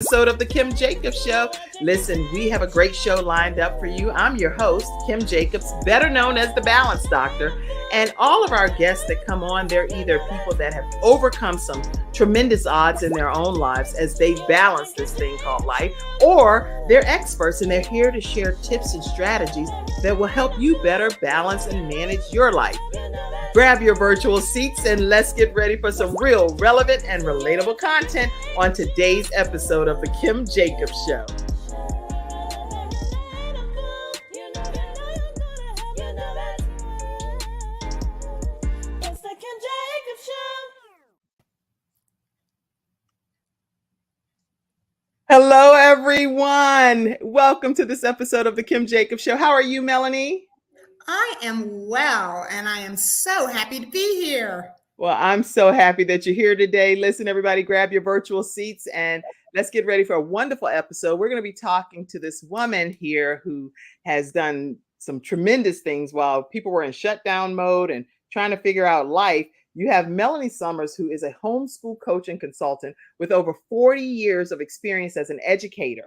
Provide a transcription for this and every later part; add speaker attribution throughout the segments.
Speaker 1: Episode of the Kim Jacobs Show. Listen, we have a great show lined up for you. I'm your host, Kim Jacobs, better known as the Balance Doctor. And all of our guests that come on, they're either people that have overcome some tremendous odds in their own lives as they balance this thing called life, or they're experts and they're here to share tips and strategies that will help you better balance and manage your life. Grab your virtual seats and let's get ready for some real relevant and relatable content on today's episode of the Kim Jacobs Show. Hello, everyone. Welcome to this episode of the Kim Jacobs Show. How are you, Melanie?
Speaker 2: I am well, and I am so happy to be here.
Speaker 1: Well, I'm so happy that you're here today. Listen, everybody, grab your virtual seats and let's get ready for a wonderful episode. We're going to be talking to this woman here who has done some tremendous things while people were in shutdown mode and trying to figure out life. You have Melanie Summers, who is a homeschool coach and consultant with over 40 years of experience as an educator.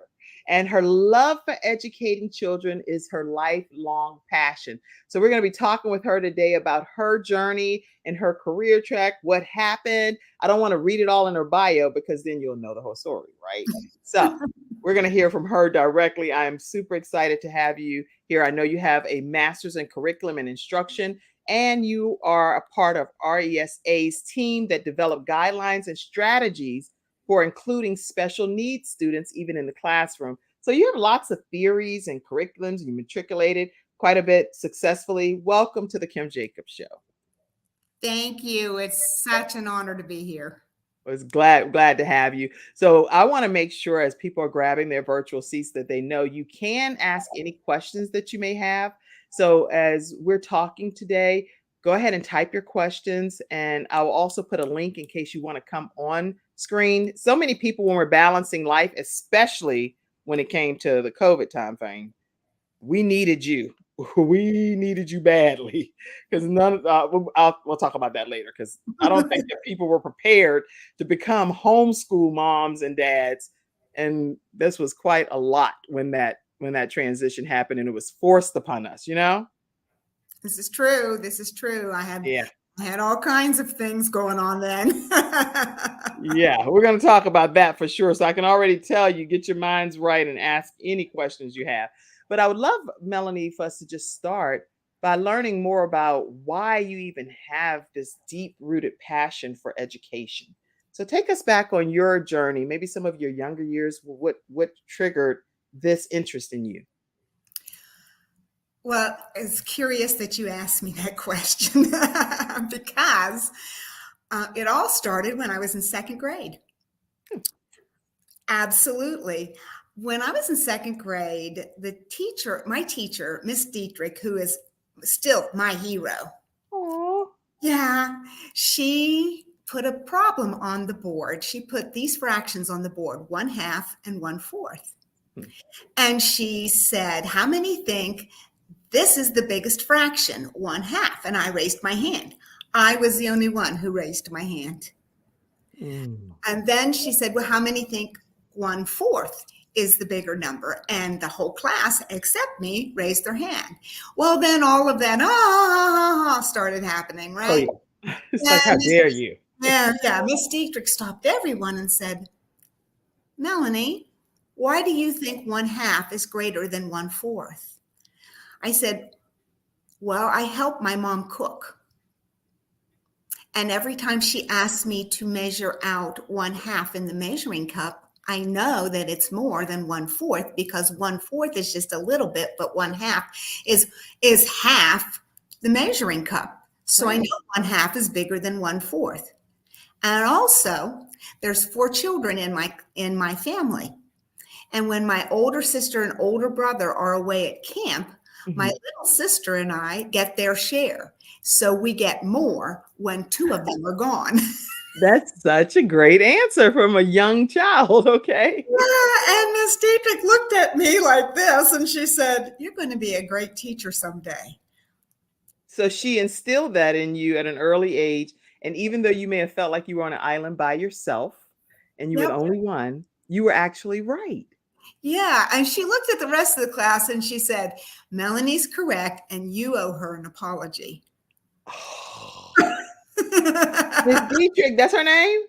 Speaker 1: And her love for educating children is her lifelong passion. So we're going to be talking with her today about her journey and her career track, what happened. I don't want to read it all in her bio because then you'll know the whole story, right? So we're going to hear from her directly. I am super excited to have you here. I know you have a master's in curriculum and instruction, and you are a part of RESA's team that developed guidelines and strategies for including special needs students, even in the classroom. So you have lots of theories and curriculums. You matriculated quite a bit successfully. Welcome to the Kim Jacobs Show.
Speaker 2: Thank you. It's such an honor to be here.
Speaker 1: I was glad to have you. So I want to make sure as people are grabbing their virtual seats that they know you can ask any questions that you may have. So as we're talking today, go ahead and type your questions, and I will also put a link in case you want to come on screen. So many people, when we're balancing life, especially when it came to the COVID time frame, we needed you. We needed you badly because we'll talk about that later, because I don't think that people were prepared to become homeschool moms and dads. And this was quite a lot when that transition happened, and it was forced upon us, you know?
Speaker 2: This is true. I had all kinds of things going on then.
Speaker 1: Yeah, we're going to talk about that for sure. So I can already tell you, get your minds right and ask any questions you have. But I would love, Melanie, for us to just start by learning more about why you even have this deep-rooted passion for education. So take us back on your journey, maybe some of your younger years. What triggered this interest in you?
Speaker 2: Well, it's curious that you asked me that question because it all started when I was in second grade. Absolutely. When I was in second grade, my teacher, Miss Dietrich, who is still my hero.
Speaker 1: Aww.
Speaker 2: Yeah, she put a problem on the board. She put these fractions on the board, 1/2 and 1/4. And she said, how many think this is the biggest fraction, 1/2? And I raised my hand. I was the only one who raised my hand. And then she said, well, how many think 1/4 is the bigger number? And the whole class, except me, raised their hand. Well, then all of that started happening, right?
Speaker 1: Oh, yeah. It's like, how dare you?
Speaker 2: Yeah. Miss Dietrich stopped everyone and said, Melanie, why do you think 1/2 is greater than 1/4? I said, well, I help my mom cook. And every time she asks me to measure out 1/2 in the measuring cup, I know that it's more than 1/4, because 1/4 is just a little bit, but 1/2 is half the measuring cup. So I know 1/2 is bigger than 1/4. And also, there's 4 children in my family. And when my older sister and older brother are away at camp, my little sister and I get their share. So we get more when 2 of them are gone.
Speaker 1: That's such a great answer from a young child. Okay.
Speaker 2: Yeah, and Miss Dietrich looked at me like this and she said, you're going to be a great teacher someday.
Speaker 1: So she instilled that in you at an early age. And even though you may have felt like you were on an island by yourself and you were the only one, You were actually right.
Speaker 2: Yeah. And she looked at the rest of the class and she said, Melanie's correct, and you owe her an apology.
Speaker 1: Miss Dietrich, that's her name?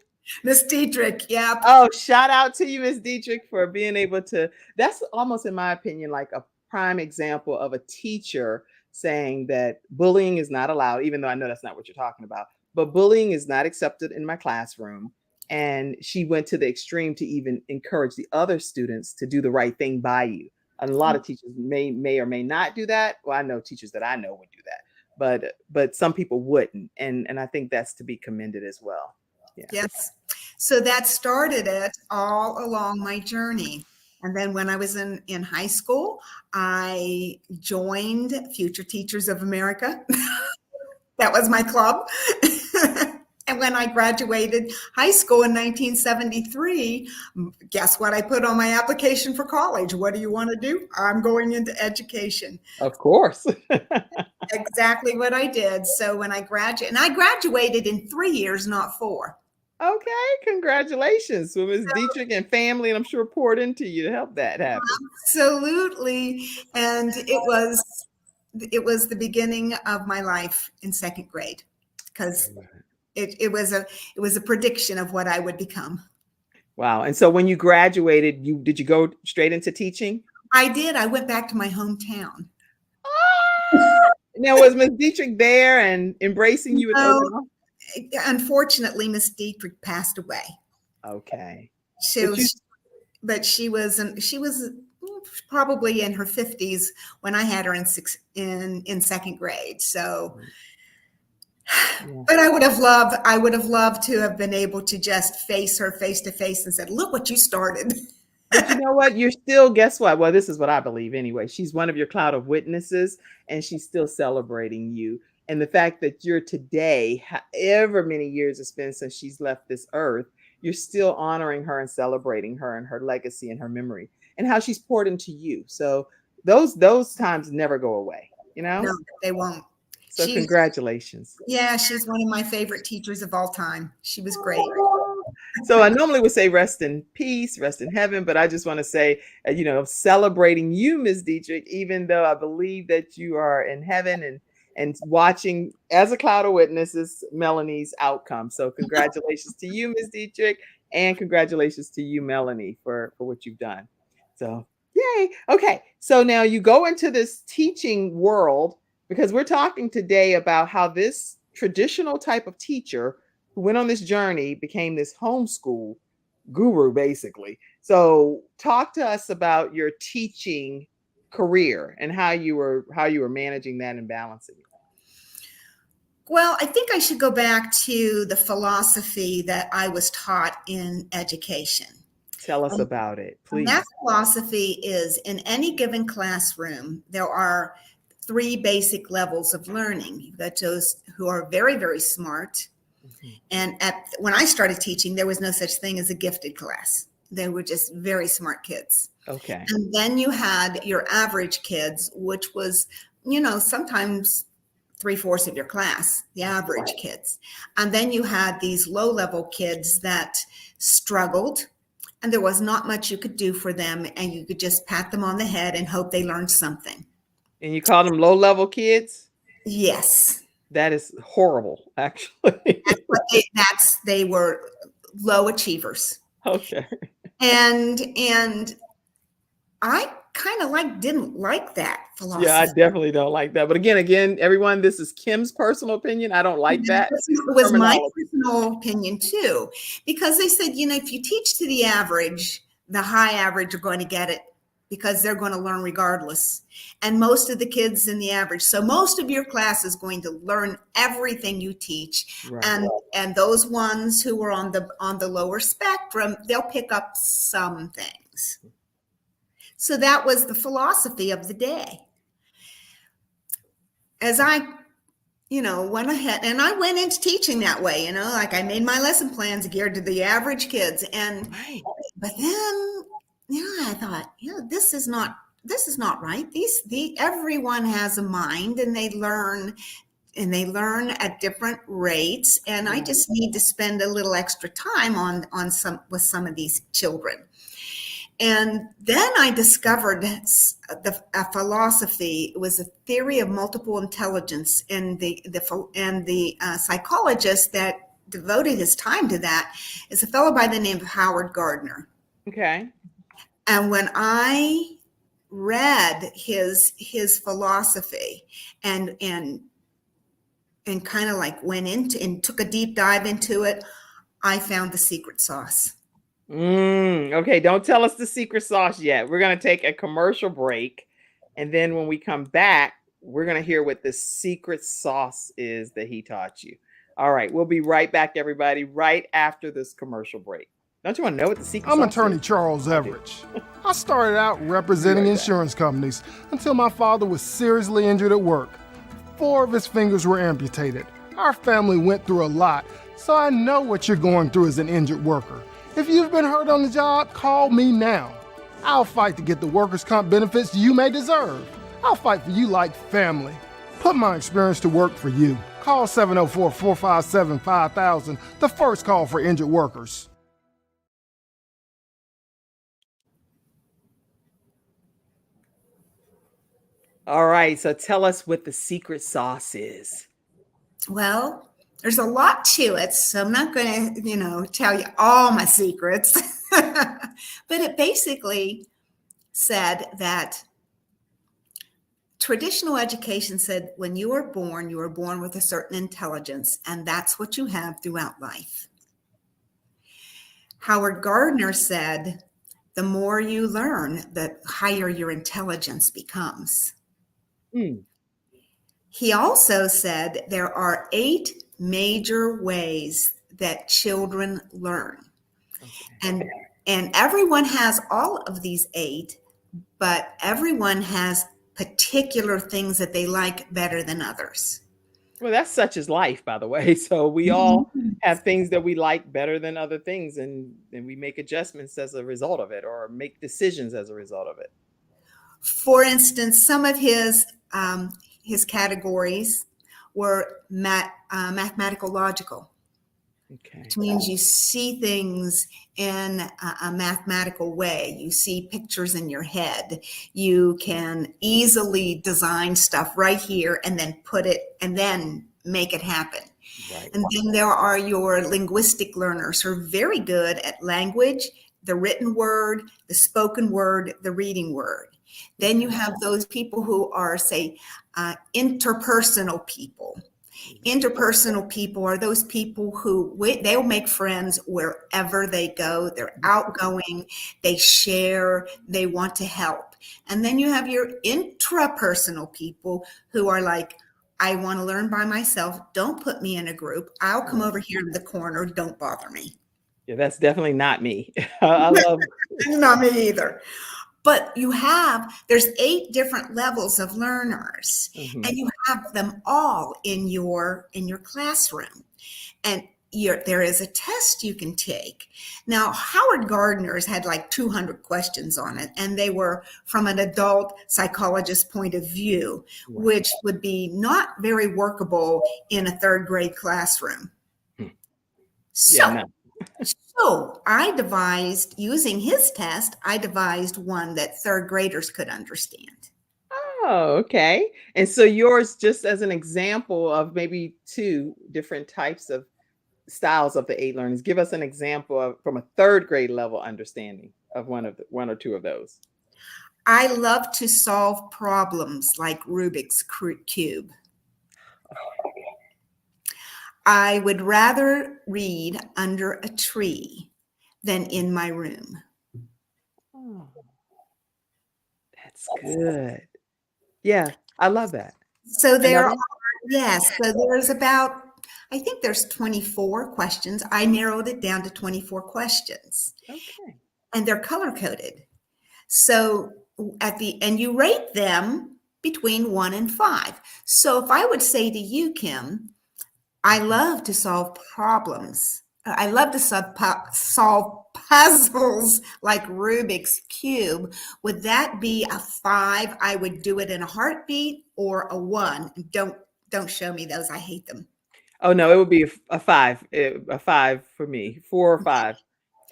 Speaker 2: Miss Dietrich, yep.
Speaker 1: Oh, shout out to you, Miss Dietrich, for being able to. That's almost, in my opinion, like a prime example of a teacher saying that bullying is not allowed, even though I know that's not what you're talking about. But bullying is not accepted in my classroom. And she went to the extreme to even encourage the other students to do the right thing by you. And a lot of teachers may or may not do that. Well, I know teachers that I know would do that, but some people wouldn't. And I think that's to be commended as well. Yeah.
Speaker 2: Yes. So that started it all along my journey. And then when I was in high school, I joined Future Teachers of America. That was my club. And when I graduated high school in 1973, guess what I put on my application for college? What do you want to do? I'm going into education.
Speaker 1: Of course.
Speaker 2: Exactly what I did. So when I graduated, and I graduated in 3 years, not 4.
Speaker 1: Okay, congratulations. So Ms. Dietrich and family, and I'm sure poured into you to help that happen.
Speaker 2: Absolutely. And it was the beginning of my life in second grade, because it was a prediction of what I would become.
Speaker 1: Wow. And so when you graduated, did you go straight into teaching?
Speaker 2: I did. I went back to my hometown.
Speaker 1: Now, was Ms. Dietrich there and embracing you with open arms?
Speaker 2: Unfortunately, Miss Dietrich passed away.
Speaker 1: Okay.
Speaker 2: But she was probably in her 50s when I had her in second grade. So, yeah. But I would have loved to have been able to just face her face to face and said, "Look what you started."
Speaker 1: But you know what? You're still, guess what? Well, this is what I believe anyway. She's one of your cloud of witnesses, and she's still celebrating you. And the fact that you're today, however many years it's been since she's left this earth, you're still honoring her and celebrating her and her legacy and her memory and how she's poured into you. So those times never go away, you know?
Speaker 2: No, they won't.
Speaker 1: So congratulations.
Speaker 2: Yeah, she's one of my favorite teachers of all time. She was great.
Speaker 1: So I normally would say rest in peace, rest in heaven, but I just want to say, celebrating you, Ms. Dietrich, even though I believe that you are in heaven and watching as a cloud of witnesses, Melanie's outcome. So congratulations to you, Ms. Dietrich, and congratulations to you, Melanie, for what you've done. So yay. Okay. So now you go into this teaching world, because we're talking today about how this traditional type of teacher who went on this journey became this homeschool guru, basically. So talk to us about your teaching career and how you were managing that and balancing it.
Speaker 2: Well, I think I should go back to the philosophy that I was taught in education.
Speaker 1: Tell us about it, please.
Speaker 2: And that philosophy is, in any given classroom, there are 3 basic levels of learning. You've got those who are very, very smart. Mm-hmm. And when I started teaching, there was no such thing as a gifted class. They were just very smart kids.
Speaker 1: Okay.
Speaker 2: And then you had your average kids, which was, sometimes 3/4 of your class, the average kids. And then you had these low-level kids that struggled, and there was not much you could do for them, and you could just pat them on the head and hope they learned something.
Speaker 1: And you call them low-level kids?
Speaker 2: Yes.
Speaker 1: That is horrible, actually.
Speaker 2: They were low achievers.
Speaker 1: Okay.
Speaker 2: And I kind of didn't like that philosophy.
Speaker 1: Yeah, I definitely don't like that. But again, everyone, this is Kim's personal opinion. I don't like that.
Speaker 2: It was my personal opinion too, because they said, if you teach to the average, the high average are going to get it because they're going to learn regardless. And most of the kids in the average, so most of your class is going to learn everything you teach. Right. And those ones who are on the lower spectrum, they'll pick up some things. So that was the philosophy of the day. As I, went ahead, and I went into teaching that way, I made my lesson plans geared to the average kids. But then, I thought, this is not right. Everyone has a mind, and they learn at different rates. And I just need to spend a little extra time with some of these children. And then I discovered a philosophy. It was a theory of multiple intelligence, and the psychologist that devoted his time to that is a fellow by the name of Howard Gardner.
Speaker 1: Okay.
Speaker 2: And when I read his philosophy and kind of like went into and took a deep dive into it, I found the secret sauce.
Speaker 1: Okay, don't tell us the secret sauce yet. We're going to take a commercial break. And then when we come back, we're going to hear what the secret sauce is that he taught you. All right, we'll be right back, everybody, right after this commercial break. Don't you want to know what the secret
Speaker 3: I'm
Speaker 1: sauce
Speaker 3: attorney
Speaker 1: is?
Speaker 3: Charles Everidge. I started out representing insurance companies until my father was seriously injured at work. 4 of his fingers were amputated. Our family went through a lot, so I know what you're going through as an injured worker. If you've been hurt on the job, call me now. I'll fight to get the workers' comp benefits you may deserve. I'll fight for you like family. Put my experience to work for you. Call 704-457-5000, the first call for injured workers.
Speaker 1: All right, so tell us what the secret sauce is.
Speaker 2: Well, there's a lot to it, so I'm not going to, tell you all my secrets. But it basically said that traditional education said when you were born with a certain intelligence, and that's what you have throughout life. Howard Gardner said, the more you learn, the higher your intelligence becomes. He also said there are 8 major ways that children learn. Okay. And everyone has all of these 8, but everyone has particular things that they like better than others.
Speaker 1: Well, that's such as life, by the way. So we all have things that we like better than other things, and we make adjustments as a result of it, or make decisions as a result of it.
Speaker 2: For instance, some of his categories were mathematical logical, which means you see things in a mathematical way. You see pictures in your head. You can easily design stuff right here and then put it and then make it happen. Right. And then there are your linguistic learners who are very good at language, the written word, the spoken word, the reading word. Then you have those people who are, say, interpersonal people. Interpersonal people are those people who they'll make friends wherever they go. They're outgoing, they share, they want to help. And then you have your intrapersonal people who are like, I want to learn by myself. Don't put me in a group. I'll come over here in the corner. Don't bother me.
Speaker 1: Yeah, that's definitely not me. I love
Speaker 2: not me either. But there's 8 different levels of learners, and you have them all in your classroom. And there is a test you can take. Now, Howard Gardner's had like 200 questions on it, and they were from an adult psychologist point of view, which would be not very workable in a 3rd grade classroom. So I devised, using his test, one that 3rd graders could understand.
Speaker 1: Oh, okay. And so yours, just as an example of maybe 2 different types of styles of the 8 learners, give us an example from a 3rd grade level understanding of one or 2 of those.
Speaker 2: I love to solve problems like Rubik's Cube. I would rather read under a tree than in my room.
Speaker 1: Oh, that's good. Yeah, I love that.
Speaker 2: So there's about, I think there's 24 questions. I narrowed it down to 24 questions.
Speaker 1: Okay.
Speaker 2: And they're color coded. So and you rate them between 1 and 5. So if I would say to you, Kim, I love to solve problems. I love to solve puzzles like Rubik's Cube. Would that be a 5? I would do it in a heartbeat, or a 1? Don't show me those. I hate them.
Speaker 1: Oh no, it would be a 5. A 5 for me. 4 or 5.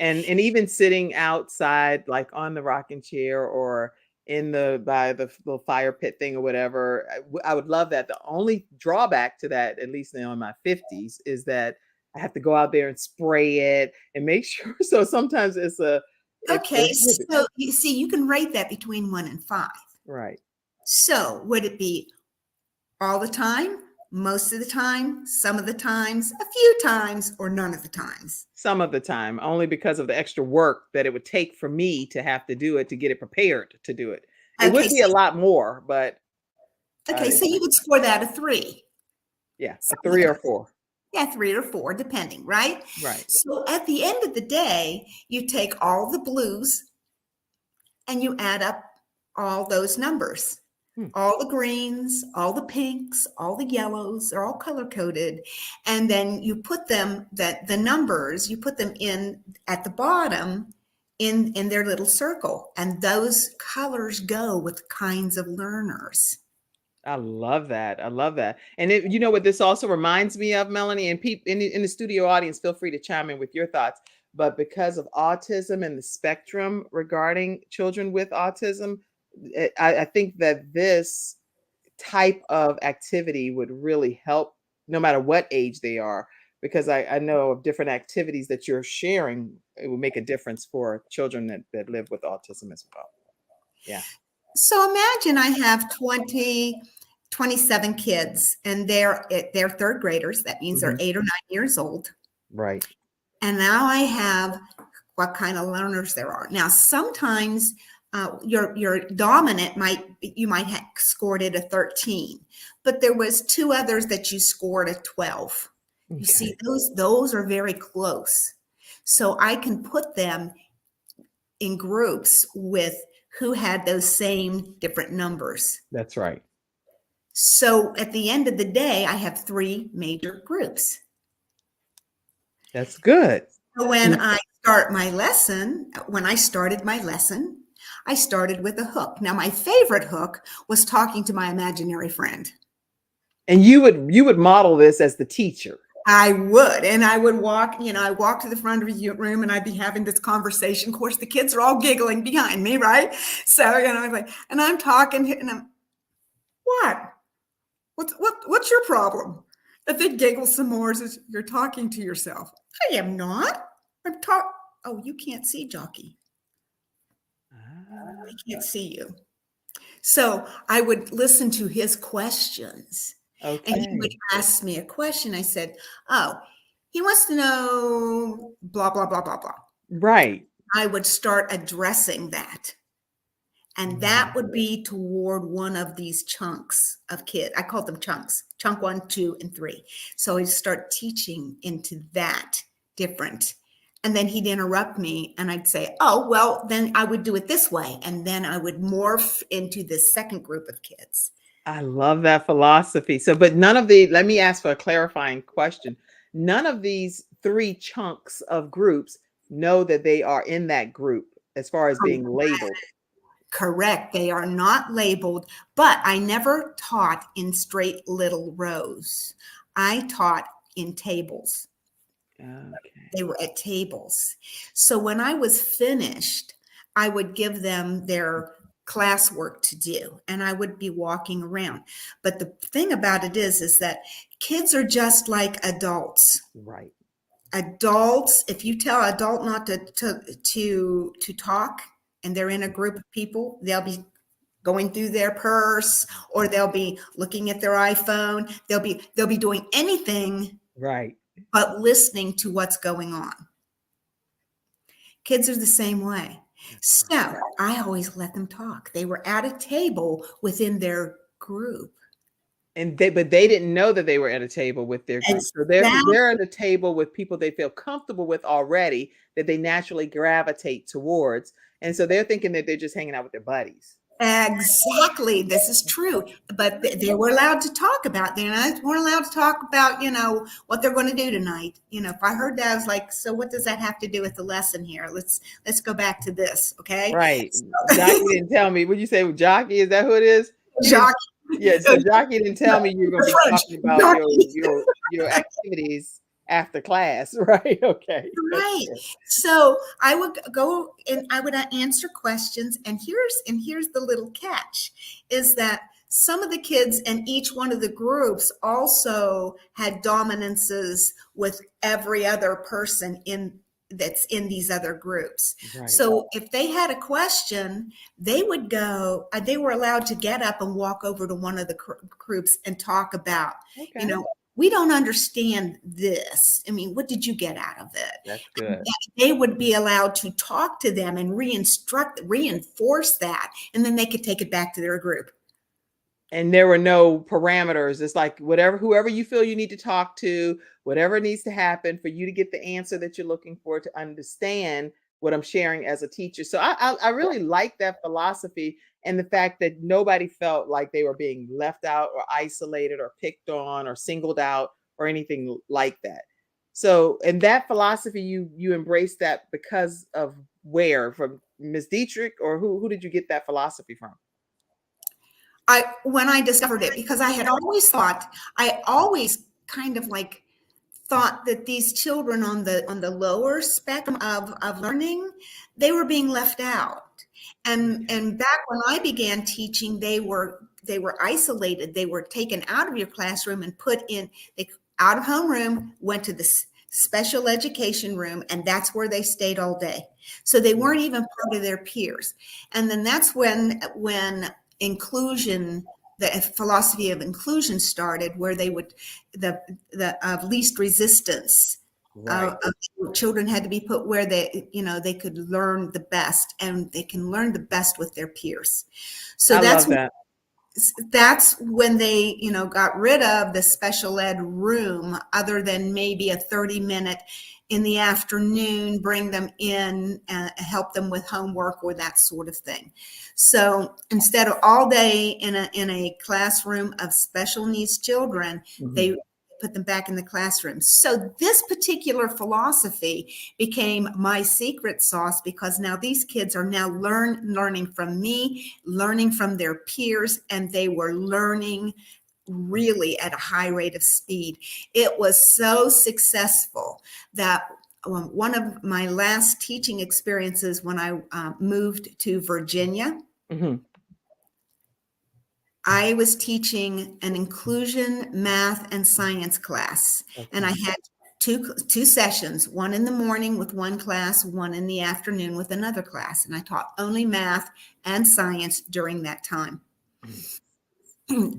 Speaker 1: And even sitting outside, like on the rocking chair or by the little fire pit thing or whatever, I would love that. The only drawback to that, at least now in my 50s, is that I have to go out there and spray it and make sure. So sometimes it's
Speaker 2: Okay,
Speaker 1: prohibited.
Speaker 2: so you see, you can rate that between 1 and 5.
Speaker 1: Right.
Speaker 2: So would it be all the time, most of the time, some of the times, a few times, or none of the times?
Speaker 1: Some of the time, only because of the extra work that it would take for me to have to do it, to get it prepared to do it. It would
Speaker 2: Okay,
Speaker 1: be a lot more, but
Speaker 2: so you would score that a 3.
Speaker 1: yeah, a
Speaker 2: Some of
Speaker 1: 3
Speaker 2: the
Speaker 1: or
Speaker 2: time.
Speaker 1: 4.
Speaker 2: Yeah, 3 or 4, depending, right?
Speaker 1: Right.
Speaker 2: So at the end of the day, you take all the blues and you add up all those numbers. All the greens, all the pinks, all the yellows, they're all color coded. And then you put them, the numbers, you put them in at the bottom in their little circle. And those colors go with kinds of learners.
Speaker 1: I love that. I love that. And you know what this also reminds me of, Melanie, and people in the studio audience, feel free to chime in with your thoughts. But because of autism and the spectrum regarding children with autism, I think that this type of activity would really help no matter what age they are, because I know of different activities that you're sharing. It will make a difference for children that live with autism as well. Yeah.
Speaker 2: So imagine I have 27 kids and they're third graders. That means they're 8 or 9 years old.
Speaker 1: Right.
Speaker 2: And now I have what kind of learners there are. Now, sometimes your dominant you might have scored it a 13, but there was 2 others that you scored a 12. Okay. You see, those are very close. So I can put them in groups with who had those same different numbers.
Speaker 1: That's right.
Speaker 2: So at the end of the day, I have 3 major groups.
Speaker 1: That's good.
Speaker 2: So when I started my lesson, I started with a hook. Now, my favorite hook was talking to my imaginary friend.
Speaker 1: And you would model this as the teacher.
Speaker 2: I would. And I would walk, I walk to the front of the room and I'd be having this conversation. Of course, the kids are all giggling behind me, right? So, I was like, and I'm talking and I'm, what's your problem? That they giggle some more as you're talking to yourself. I am not. I'm talking. Oh, you can't see, Jockey. I can't see you. So I would listen to his questions. Okay. And he would ask me a question. I said, oh, he wants to know blah, blah, blah, blah, blah.
Speaker 1: Right.
Speaker 2: I would start addressing that. And that would be toward one of these chunks of kids. I call them chunks, chunk 1, 2, and 3. So I'd start teaching into that different. And then he'd interrupt me and I'd say, oh, well, then I would do it this way. And then I would morph into the second group of kids.
Speaker 1: I love that philosophy. So, but let me ask for a clarifying question. None of these 3 chunks of groups know that they are in that group as far as being labeled.
Speaker 2: Correct. They are not labeled, but I never taught in straight little rows. I taught in tables. Okay. They were at tables. So when I was finished, I would give them their classwork to do and I would be walking around. But the thing about it is that kids are just like adults.
Speaker 1: Right.
Speaker 2: Adults, if you tell an adult not to talk, and they're in a group of people, they'll be going through their purse or they'll be looking at their iPhone. They'll be doing anything
Speaker 1: right,
Speaker 2: but listening to what's going on. Kids are the same way. So I always let them talk. They were at a table within their group.
Speaker 1: But they didn't know that they were at a table with their group. So they're at a table with people they feel comfortable with already, that they naturally gravitate towards. And so they're thinking that they're just hanging out with their buddies.
Speaker 2: Exactly. This is true. But they were allowed to talk about, they weren't allowed to talk about, what they're going to do tonight. If I heard that, I was like, so what does that have to do with the lesson here? Let's go back to this. Okay.
Speaker 1: Right. Jockey didn't tell me. Would you say Jockey? Is that who it is? Yeah. So Jockey didn't tell me you were going to be talking about your activities after class, right? Okay. That's
Speaker 2: Right.
Speaker 1: good.
Speaker 2: So I would go and I would answer questions. And here's the little catch is that some of the kids in each one of the groups also had dominances with every other person in that's in these other groups.
Speaker 1: Right.
Speaker 2: So if they had a question, they would go, they were allowed to get up and walk over to one of the groups and talk about, you
Speaker 1: Okay.
Speaker 2: know, we don't understand this. I mean, what did you get out of it?
Speaker 1: That's
Speaker 2: And
Speaker 1: good.
Speaker 2: they would be allowed to talk to them and reinforce that, and then they could take it back to their group.
Speaker 1: And there were no parameters. It's like whatever, whoever you feel you need to talk to, whatever needs to happen for you to get the answer that you're looking for to understand what I'm sharing as a teacher. So I really like that philosophy and the fact that nobody felt like they were being left out or isolated or picked on or singled out or anything like that. So, and that philosophy, you embrace that because of where, from Miss Dietrich, or who did you get that philosophy from?
Speaker 2: When I discovered it, because I always kind of like thought that these children on the lower spectrum of learning, they were being left out. And back when I began teaching, they were isolated. They were taken out of your classroom and put in the out of homeroom, went to the special education room, and that's where they stayed all day. So they weren't even part of their peers. And then that's when inclusion, the philosophy of inclusion started, where they would the of least resistance.
Speaker 1: Right.
Speaker 2: Children had to be put where they could learn the best, and they can learn the best with their peers. So
Speaker 1: I love that.
Speaker 2: that's when they got rid of the special ed room, other than maybe a 30-minute in the afternoon, bring them in and help them with homework or that sort of thing. So instead of all day in a classroom of special needs children, they put them back in the classroom. So this particular philosophy became my secret sauce, because now these kids are now learning from me, learning from their peers, and they were learning really at a high rate of speed. It was so successful that one of my last teaching experiences, when I moved to Virginia,
Speaker 1: Mm-hmm.
Speaker 2: I was teaching an inclusion math and science class, and I
Speaker 1: Okay.
Speaker 2: had two sessions, one in the morning with one class, one in the afternoon with another class, and I taught only math and science during that time.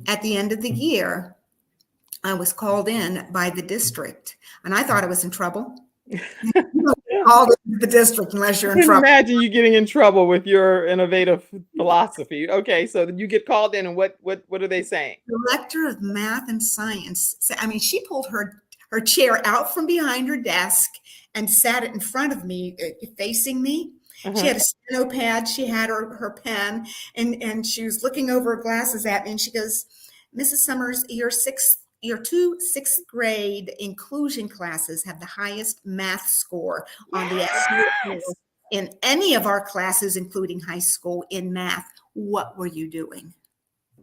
Speaker 2: At the end of the year, I was called in by the district, and I thought I was in trouble. You don't get called into the district unless you're in
Speaker 1: Couldn't
Speaker 2: trouble.
Speaker 1: imagine you getting in trouble with your innovative philosophy. Okay, so you get called in, and what are they saying?
Speaker 2: Director of math and science. I mean, she pulled her chair out from behind her desk and sat it in front of me, facing me. She
Speaker 1: Uh-huh.
Speaker 2: had a steno pad, she had her pen, and she was looking over her glasses at me, and she goes, "Mrs. Summers, your two sixth grade inclusion classes have the highest math score on the
Speaker 1: Yes.
Speaker 2: in any of our classes, including high school, in math. What were you doing?"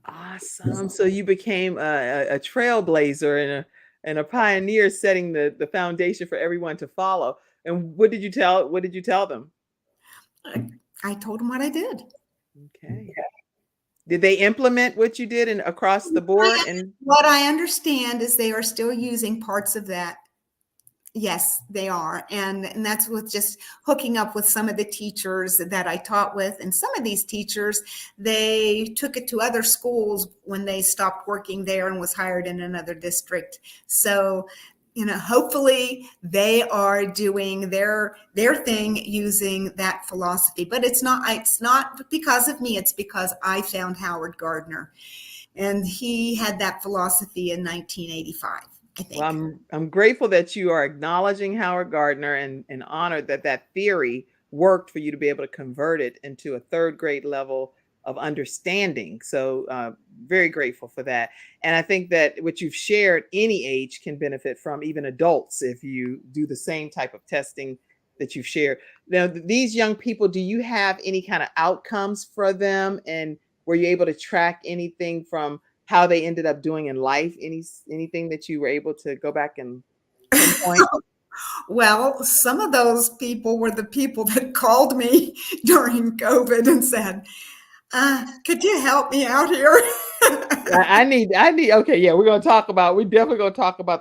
Speaker 1: Awesome. So you became a trailblazer and a pioneer, setting the foundation for everyone to follow. And what did you tell them?
Speaker 2: I told them what I did.
Speaker 1: Okay. Did they implement what you did and across the board? And
Speaker 2: What I understand is they are still using parts of that. Yes, they are. And that's with just hooking up with some of the teachers that I taught with. And some of these teachers, they took it to other schools when they stopped working there and was hired in another district. So, hopefully they are doing their thing using that philosophy. But it's not because of me, it's because I found Howard Gardner. And he had that philosophy in 1985, I
Speaker 1: well,
Speaker 2: think.
Speaker 1: I'm grateful that you are acknowledging Howard Gardner and honored that that theory worked for you to be able to convert it into a third grade level of understanding. So very grateful for that. And I think that what you've shared, any age can benefit from, even adults, if you do the same type of testing that you've shared. Now, these young people, do you have any kind of outcomes for them? And were you able to track anything from how they ended up doing in life? Anything that you were able to go back and some point?
Speaker 2: Well, some of those people were the people that called me during COVID and said, could you help me out here?
Speaker 1: Okay, yeah, we're definitely gonna talk about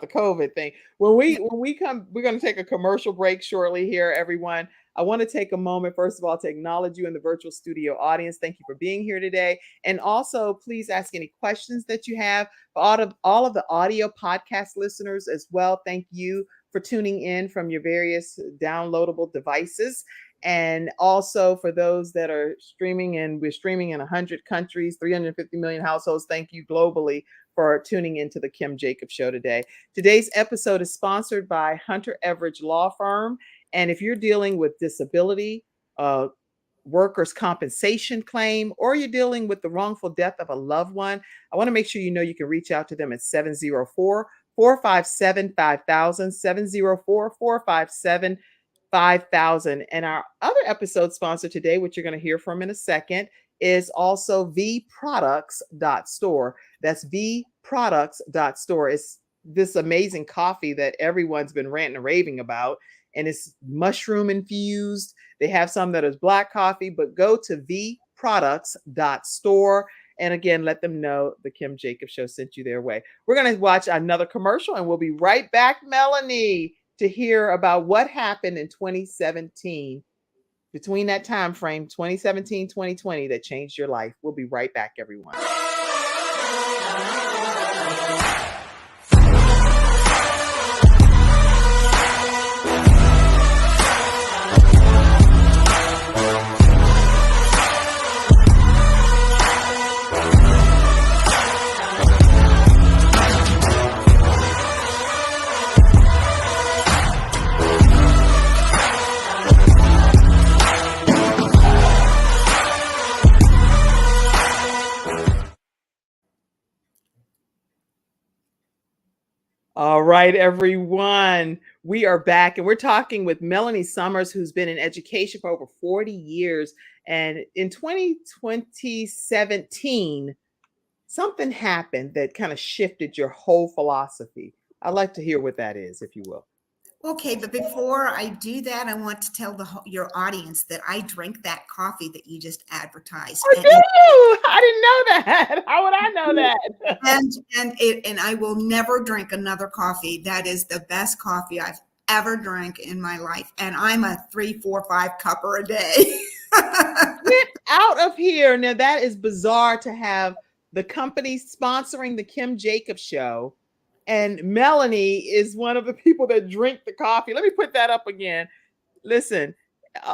Speaker 1: the COVID thing. When we come, we're gonna take a commercial break shortly here, everyone. I want to take a moment, first of all, to acknowledge you in the virtual studio audience. Thank you for being here today. And also, please ask any questions that you have. For all of the audio podcast listeners as well, thank you for tuning in from your various downloadable devices. And also for those that are streaming, and we're streaming in 100 countries, 350 million households. Thank you globally for tuning into the Kim Jacobs Show today. Today's episode is sponsored by Hunter Everidge Law Firm. And if you're dealing with disability, workers' compensation claim, or you're dealing with the wrongful death of a loved one, I want to make sure you know you can reach out to them at 704-457-5000, 704-457-5000. And our other episode sponsor today, which you're going to hear from in a second, is also vproducts.store. That's vproducts.store. It's this amazing coffee that everyone's been ranting and raving about, and it's mushroom infused. They have some that is black coffee, but go to vproducts.store. And again, let them know the Kim Jacobs Show sent you their way. We're going to watch another commercial, and we'll be right back, Melanie, to hear about what happened in 2017, between that time frame, 2017, 2020, that changed your life. We'll be right back, everyone. All right, everyone. We are back, and we're talking with Melanie Summers, who's been in education for over 40 years. And in 2017, something happened that kind of shifted your whole philosophy. I'd like to hear what that is, if you will.
Speaker 2: Okay, but before I do that, I want to tell your audience that I drink that coffee that you just advertised.
Speaker 1: I do. I didn't know that. How would I know that?
Speaker 2: And I will never drink another coffee. That is the best coffee I've ever drank in my life, and I'm a 3, 4, 5 cupper a day.
Speaker 1: Get out of here! Now that is bizarre to have the company sponsoring the Kim Jacobs Show, and Melanie is one of the people that drink the coffee. Let me put that up again. Listen,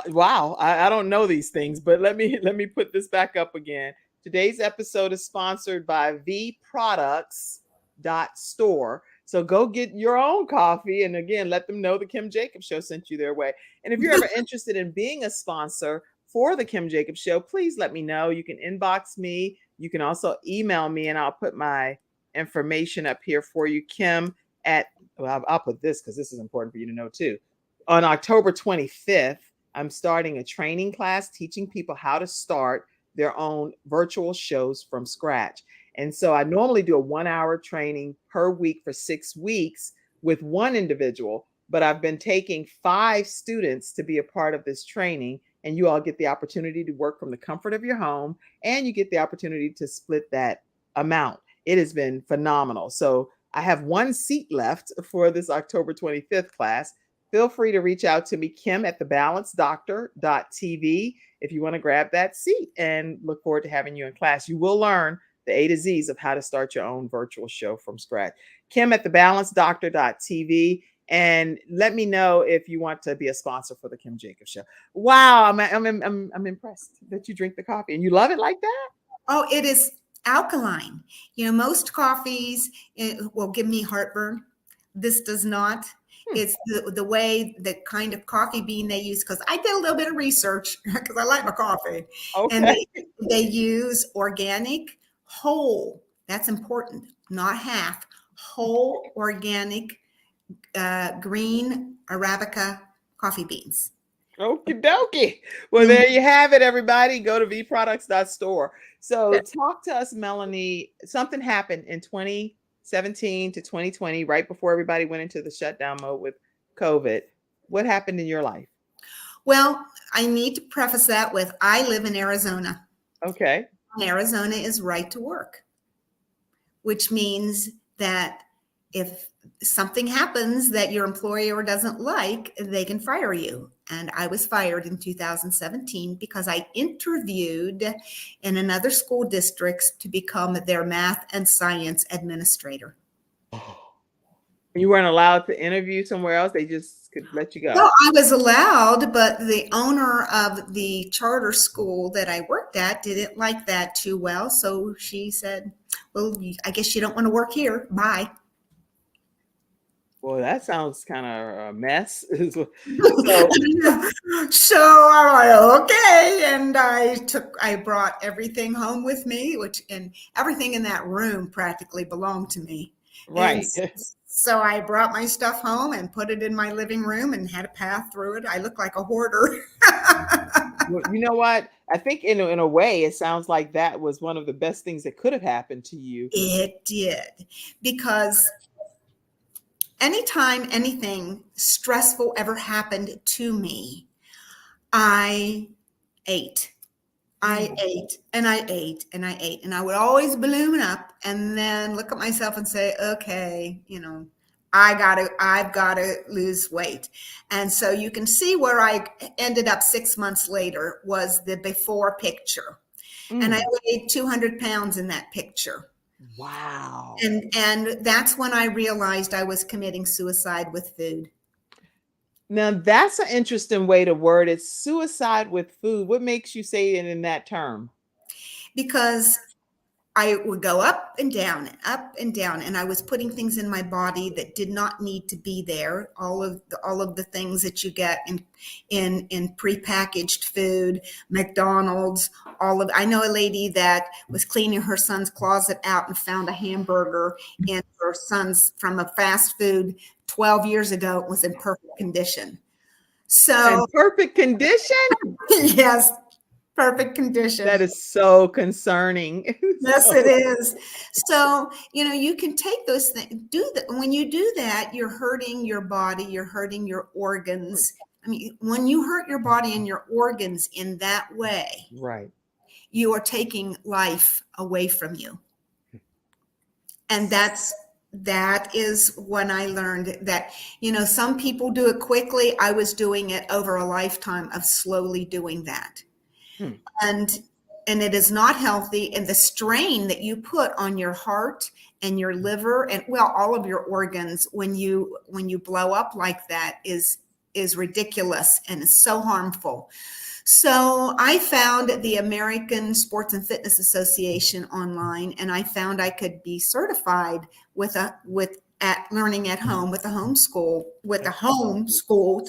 Speaker 1: wow, I don't know these things, but let me put this back up again. Today's episode is sponsored by vproducts.store. So go get your own coffee, and again, let them know the Kim Jacobs Show sent you their way. And if you're ever interested in being a sponsor for the Kim Jacobs Show, please let me know. You can inbox me. You can also email me, and I'll put my information up here for you, Kim, I'll put this because this is important for you to know too. On October 25th, I'm starting a training class teaching people how to start their own virtual shows from scratch. And so I normally do a 1-hour training per week for 6 weeks with one individual, but I've been taking 5 students to be a part of this training, and you all get the opportunity to work from the comfort of your home, and you get the opportunity to split that amount. It has been phenomenal. So I have 1 seat left for this October 25th class. Feel free to reach out to me, kim@thebalancedoctor.tv, if you want to grab that seat, and look forward to having you in class. You will learn the A to Z's of how to start your own virtual show from scratch. kim@thebalancedoctor.tv. And let me know if you want to be a sponsor for the Kim Jacobs Show. Wow, I'm impressed that you drink the coffee and you love it like that.
Speaker 2: Oh, it is alkaline. Most coffees will give me heartburn. This does not. It's the way, the kind of coffee bean they use, because I did a little bit of research because I like my coffee. Okay. And they use organic, whole, that's important, not half, whole organic green Arabica coffee beans.
Speaker 1: Okie dokie. Well, there you have it, everybody. Go to vproducts.store. So talk to us, Melanie. Something happened in 2017 2017 to 2020, right before everybody went into the shutdown mode with COVID, what happened in your life?
Speaker 2: Well, I need to preface that with I live in Arizona.
Speaker 1: Okay.
Speaker 2: Arizona is right to work, which means that if something happens that your employer doesn't like, they can fire you. And I was fired in 2017 because I interviewed in another school district to become their math and science administrator.
Speaker 1: You weren't allowed to interview somewhere else. They just could let you go.
Speaker 2: Well, I was allowed, but the owner of the charter school that I worked at didn't like that too well. So she said, well, I guess you don't want to work here. Bye.
Speaker 1: Well, that sounds kind of a mess. So,
Speaker 2: So I'm like, okay. And I brought everything home with me, and everything in that room practically belonged to me.
Speaker 1: right.
Speaker 2: And so I brought my stuff home and put it in my living room and had a path through it. I look like a hoarder.
Speaker 1: Well, you know what? I think in a way, it sounds like that was one of the best things that could have happened to you.
Speaker 2: It did, because anytime anything stressful ever happened to me, I ate. I ate and I ate and I ate, and I would always balloon up and then look at myself and say, okay, I've got to lose weight. And so you can see where I ended up 6 months later was the before picture. And I weighed 200 pounds in that picture.
Speaker 1: Wow.
Speaker 2: And that's when I realized I was committing suicide with food.
Speaker 1: Now, that's an interesting way to word it. Suicide with food. What makes you say it in that term?
Speaker 2: Because I would go up and down, and I was putting things in my body that did not need to be there. All of the things that you get in prepackaged food, McDonald's, I know a lady that was cleaning her son's closet out and found a hamburger in her son's from a fast food 12 years ago. It was in perfect condition. So
Speaker 1: In perfect condition?
Speaker 2: yes, perfect condition.
Speaker 1: That is so concerning.
Speaker 2: Yes, it is. So, you can take those things, do that. When you do that, you're hurting your body, you're hurting your organs. I mean, when you hurt your body and your organs in that way,
Speaker 1: Right.
Speaker 2: you are taking life away from you. And that is when I learned that, some people do it quickly. I was doing it over a lifetime of slowly doing that. And it is not healthy. And the strain that you put on your heart and your liver and all of your organs when you blow up like that is ridiculous and is so harmful. So I found the American Sports and Fitness Association online, and I found I could be certified at learning at home with a homeschool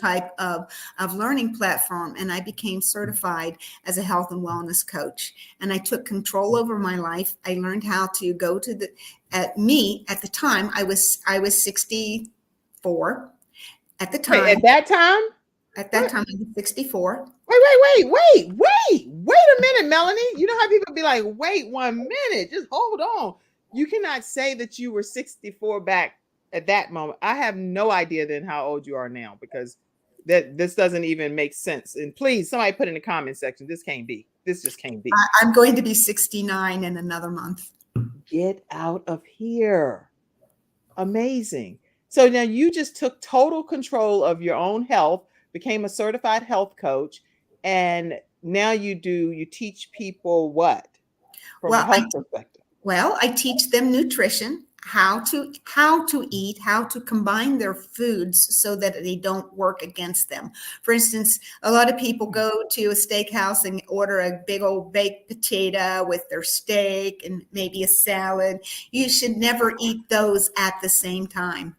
Speaker 2: type of learning platform. And I became certified as a health and wellness coach. And I took control over my life. I learned how to go to at the time, I was 64 at the time.
Speaker 1: Wait, at that time?
Speaker 2: At that time, I was 64.
Speaker 1: Wait a minute, Melanie. You know how people be like, wait 1 minute, just hold on. You cannot say that you were 64 back at that moment. I have no idea then how old you are now, because this doesn't even make sense. And please, somebody put in the comment section, this can't be. This just can't be.
Speaker 2: I'm going to be 69 in another month.
Speaker 1: Get out of here. Amazing. So now you just took total control of your own health, became a certified health coach, and now you teach people what? From a health perspective.
Speaker 2: Well, I teach them nutrition, how to eat, how to combine their foods so that they don't work against them. For instance, a lot of people go to a steakhouse and order a big old baked potato with their steak and maybe a salad. You should never eat those at the same time.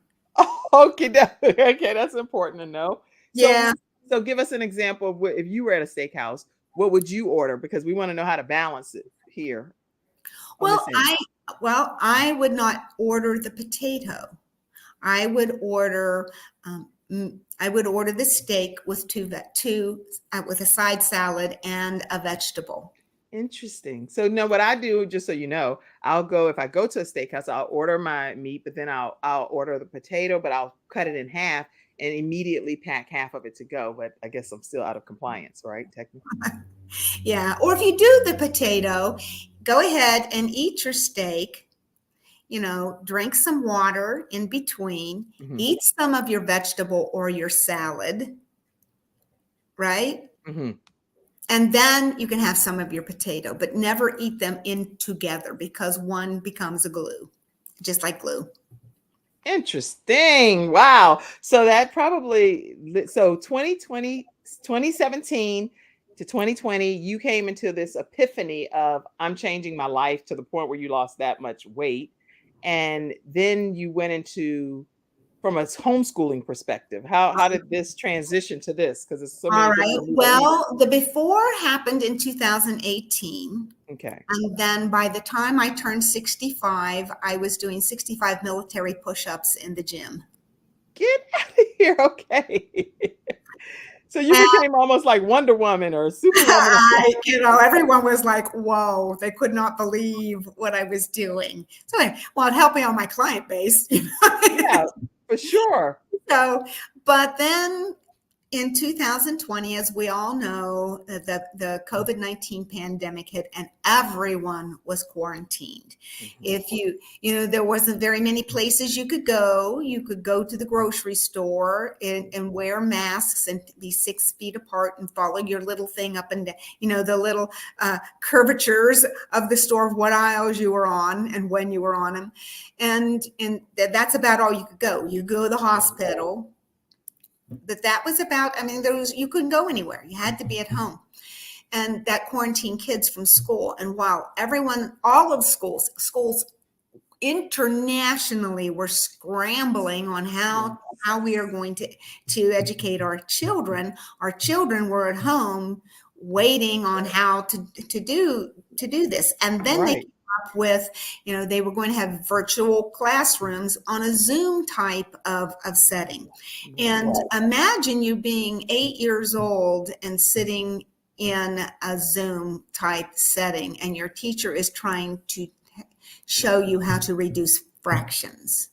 Speaker 1: Okay, that's important to know.
Speaker 2: Yeah.
Speaker 1: So give us an example of if you were at a steakhouse, what would you order? Because we want to know how to balance it here.
Speaker 2: Well, I would not order the potato. I would order the steak with with a side salad and a vegetable.
Speaker 1: Interesting. So now what I do, just so you know, I'll go if I go to a steakhouse, I'll order my meat, but then I'll order the potato, but I'll cut it in half and immediately pack half of it to go. But I guess I'm still out of compliance, right? Technically.
Speaker 2: Yeah. Or if you do the potato, go ahead and eat your steak, drink some water in between,
Speaker 1: Hmm.
Speaker 2: eat some of your vegetable or your salad, right?
Speaker 1: Hmm.
Speaker 2: And then you can have some of your potato, but never eat them in together because one becomes a glue, just like glue.
Speaker 1: Interesting. Wow. So that probably so 2020, 2017 to 2020, you came into this epiphany of I'm changing my life to the point where you lost that much weight. And then you went into from a homeschooling perspective. How did this transition to this? Because there's so
Speaker 2: All
Speaker 1: many
Speaker 2: right.
Speaker 1: different new things.
Speaker 2: Well, the before happened in 2018.
Speaker 1: Okay.
Speaker 2: And then by the time I turned 65, I was doing 65 military push-ups in the gym.
Speaker 1: Get out of here. Okay. So you
Speaker 2: And
Speaker 1: became almost like Wonder Woman or Superwoman.
Speaker 2: everyone was like, whoa, they could not believe what I was doing. So, well, it helped me on my client base.
Speaker 1: Yeah, for sure.
Speaker 2: So, but then in 2020, as we all know, the COVID-19 pandemic hit and everyone was quarantined.
Speaker 1: Mhm.
Speaker 2: If there wasn't very many places you could go. You could go to the grocery store and wear masks and be 6 feet apart and follow your little thing up and down, the little curvatures of the store of what aisles you were on and when you were on them. And that's about all you could go. You go to the hospital. But that was about, you couldn't go anywhere. You had to be at home. And that quarantined kids from school. And while all of schools internationally were scrambling on how we are going to educate our children were at home waiting on how to do this. And then they up with, they were going to have virtual classrooms on a Zoom type of setting. And imagine you being 8 years old and sitting in a Zoom type setting, and your teacher is trying to show you how to reduce fractions.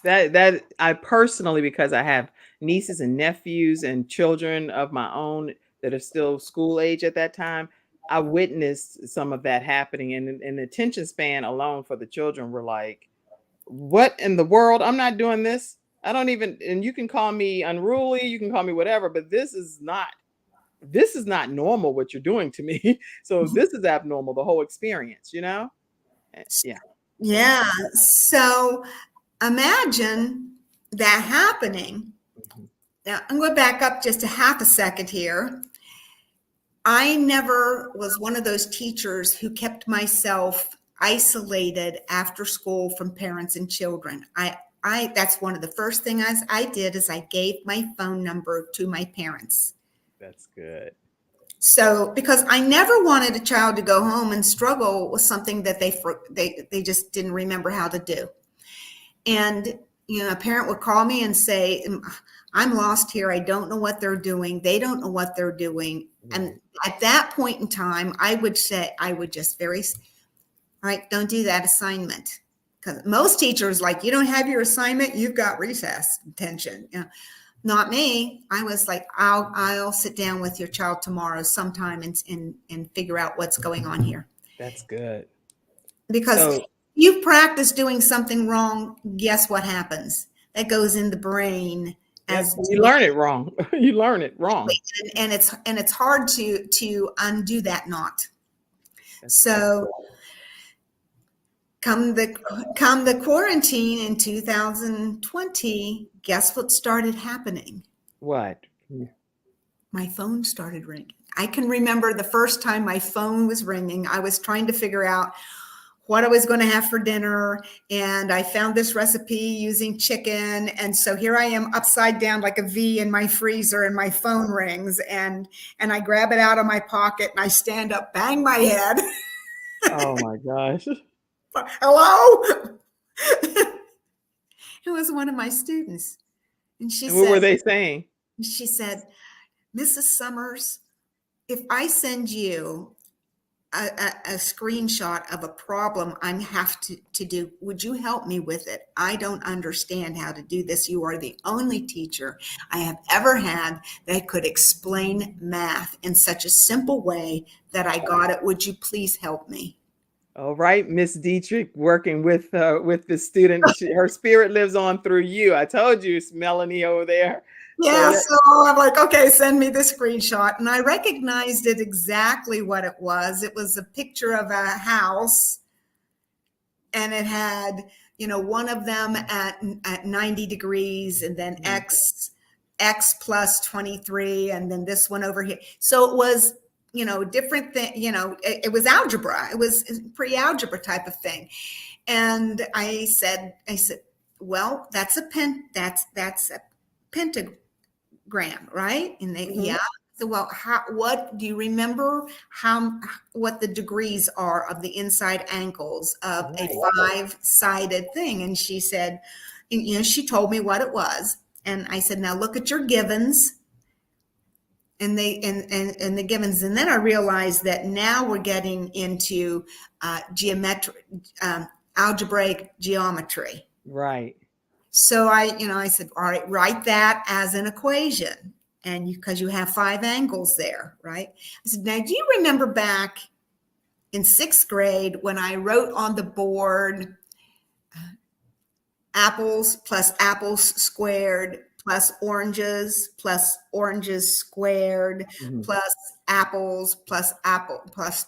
Speaker 1: That I personally, because I have nieces and nephews and children of my own that are still school age at that time, I witnessed some of that happening, and the attention span alone for the children were like, "What in the world? I'm not doing this. I don't even." And you can call me unruly, you can call me whatever, but this is not normal what you're doing to me. So this is abnormal. The whole experience, Yeah.
Speaker 2: Yeah. So imagine that happening.
Speaker 1: Mhm.
Speaker 2: Now I'm going to back up just a half a second here. I never was one of those teachers who kept myself isolated after school from parents and children. That's one of the first things I did is I gave my phone number to my parents.
Speaker 1: That's good.
Speaker 2: So, because I never wanted a child to go home and struggle with something that they just didn't remember how to do. And, a parent would call me and say, I'm lost here. I don't know what they're doing. They don't know what they're doing. And at that point in time, I would just all right, don't do that assignment. Because most teachers, like, you don't have your assignment, you've got recess detention. Not me. I was like, I'll sit down with your child tomorrow sometime and figure out what's going on here.
Speaker 1: That's good.
Speaker 2: Because
Speaker 1: So
Speaker 2: you practice doing something wrong, guess what happens? That goes in the brain as
Speaker 1: you learn it wrong. You learn it wrong.
Speaker 2: and it's hard to undo that knot.
Speaker 1: That's
Speaker 2: So come the quarantine in 2020, guess what started happening?
Speaker 1: what?
Speaker 2: My phone started ringing. I can remember the first time my phone was ringing. I was trying to figure out what I was going to have for dinner, and I found this recipe using chicken. And so here I am upside down like a V in my freezer, and my phone rings, and I grab it out of my pocket and I stand up, bang my head.
Speaker 1: Oh my gosh.
Speaker 2: Hello? It was one of my students. And
Speaker 1: And what were they saying?
Speaker 2: she said, Mrs. Summers, if I send you a screenshot of a problem I have to do. Would you help me with it? I don't understand how to do this. You are the only teacher I have ever had that could explain math in such a simple way that I got it. Would you please help me?
Speaker 1: All right, Miss Dietrich, working with the student. Her spirit lives on through you. I told you, it's Melanie over there.
Speaker 2: Yeah, so I'm like, okay, send me the screenshot. And I recognized it exactly what it was. It was a picture of a house, and it had, one of them at 90 degrees, and then X plus 23, and then this one over here. So it was, different thing, it was algebra. It was pre-algebra type of thing. And I said, well, that's a pentagram, right? And they, yeah. So, well, what do you remember what the degrees are of the inside angles of a 5-sided thing? And she said, she told me what it was. And I said, now look at your givens. And the givens. And then I realized that now we're getting into algebraic geometry.
Speaker 1: Right.
Speaker 2: So I said, all right, write that as an equation. And because you have 5 angles there, right? I said, now, do you remember back in 6th grade when I wrote on the board apples plus apples squared plus oranges squared plus apples plus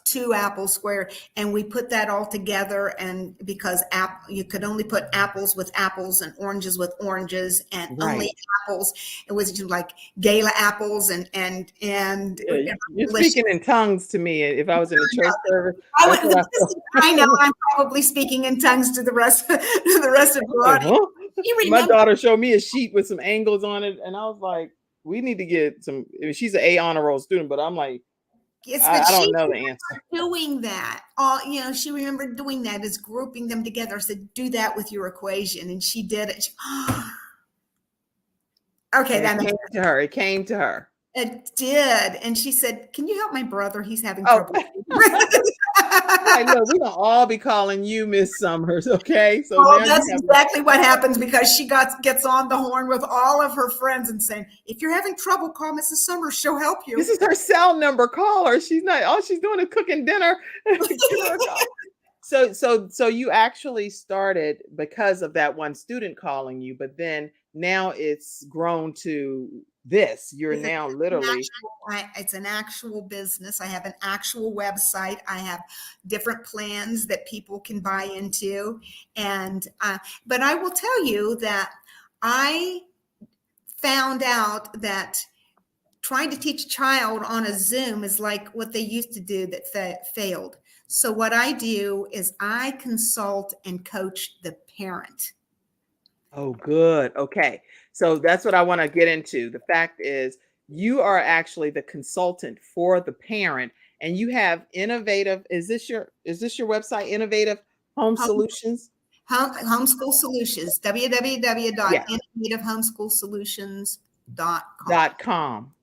Speaker 2: 2 apples squared, and we put that all together, and because you could only put apples with apples and oranges with oranges, and only apples, it was like gala apples and
Speaker 1: you're speaking in tongues to me. If I was in a church service,
Speaker 2: I know I'm probably speaking in tongues to the rest of the audience.
Speaker 1: My daughter showed me a sheet with some angles on it, and I was like, we need to get some. She's an A honor roll student, but I'm like, I don't know the answer.
Speaker 2: Doing that, she remembered doing that, is grouping them together. I said, do that with your equation, and she did it. Okay, that
Speaker 1: came to her. It came to her.
Speaker 2: It did, and she said, "Can you help my brother? He's having trouble."
Speaker 1: Right, look, we're gonna all be calling you Miss Summers, okay? So
Speaker 2: that's exactly what happens, because she gets on the horn with all of her friends and saying, "If you're having trouble, call Mrs. Summers. She'll help you."
Speaker 1: This is her cell number. Call her. She's not. All she's doing is cooking dinner. So you actually started because of that one student calling you, but then now it's grown to this. You're now literally.
Speaker 2: It's an actual business. I have an actual website. I have different plans that people can buy into. And, but I will tell you that I found out that trying to teach a child on a Zoom is like what they used to do that failed. So what I do is I consult and coach the parent.
Speaker 1: Oh, good. Okay. So that's what I want to get into. The fact is, you are actually the consultant for the parent, and you have innovative. Is this your website? Innovative Home Solutions.
Speaker 2: Homeschool Solutions. www.innovativehomeschoolsolutions.com.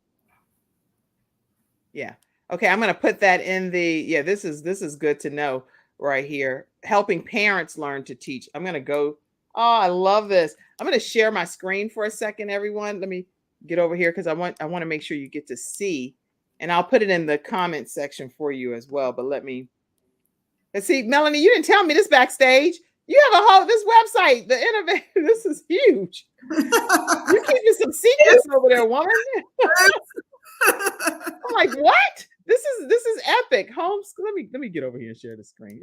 Speaker 1: Yeah. Okay. I'm going to put that in the. Yeah. This is good to know right here. Helping parents learn to teach. I'm going to go. Oh, I love this. I'm going to share my screen for a second, everyone. Let me get over here because I want to make sure you get to see, and I'll put it in the comment section for you as well. But let's see, Melanie, you didn't tell me this backstage. You have this website, the Innovative. This is huge. You're keeping some secrets over there, woman. I'm like, what? This is epic. Homeschool. Let me get over here and share the screen.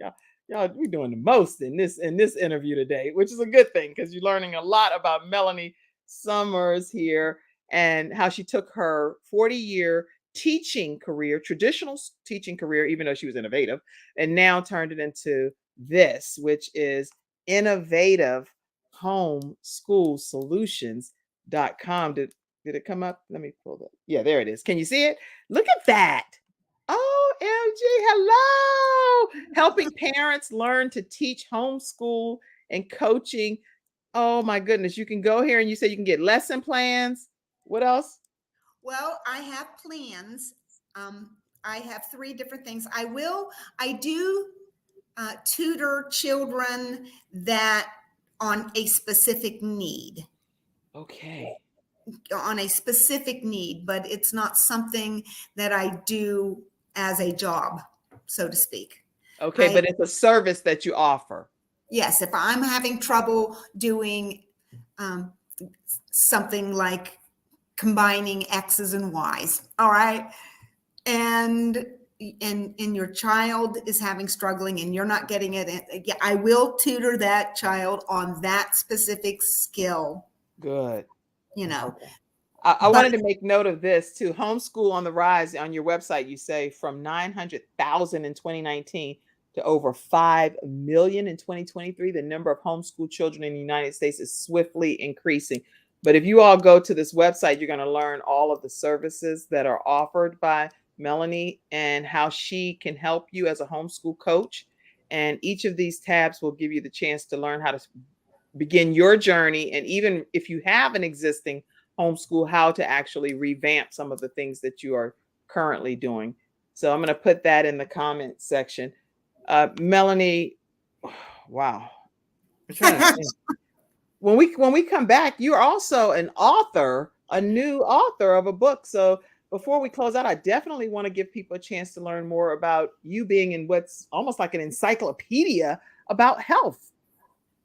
Speaker 1: Y'all, we're doing the most in this interview today, which is a good thing because you're learning a lot about Melanie Summers here and how she took her 40-year teaching career, traditional teaching career, even though she was innovative, and now turned it into this, which is Innovative Homeschool Solutions.com. Did it come up? Let me pull that. Yeah, there it is. Can you see it? Look at that. OMG, hello. Helping parents learn to teach homeschool and coaching. Oh my goodness. You can go here and you say you can get lesson plans. What else?
Speaker 2: Well, I have plans. I have 3 different things. I do tutor children that on a specific need.
Speaker 1: Okay.
Speaker 2: On a specific need, but it's not something that I do as a job, so to speak.
Speaker 1: Okay, but it's a service that you offer.
Speaker 2: Yes, if I'm having trouble doing something like combining X's and Y's, all right, and your child is struggling and you're not getting it, I will tutor that child on that specific skill.
Speaker 1: Good.
Speaker 2: You know.
Speaker 1: Okay. I wanted to make note of this too. Homeschool on the rise. On your website, you say from 900,000 in 2019 to over 5 million in 2023. The number of homeschool children in the United States is swiftly increasing. But if you all go to this website, you're going to learn all of the services that are offered by Melanie and how she can help you as a homeschool coach. And each of these tabs will give you the chance to learn how to begin your journey. And even if you have an existing homeschool, how to actually revamp some of the things that you are currently doing. So I'm going to put that in the comment section. Melanie, wow. I'm trying to think. When we come back, you're also an author, a new author of a book. So before we close out, I definitely want to give people a chance to learn more about you being in what's almost like an encyclopedia about health.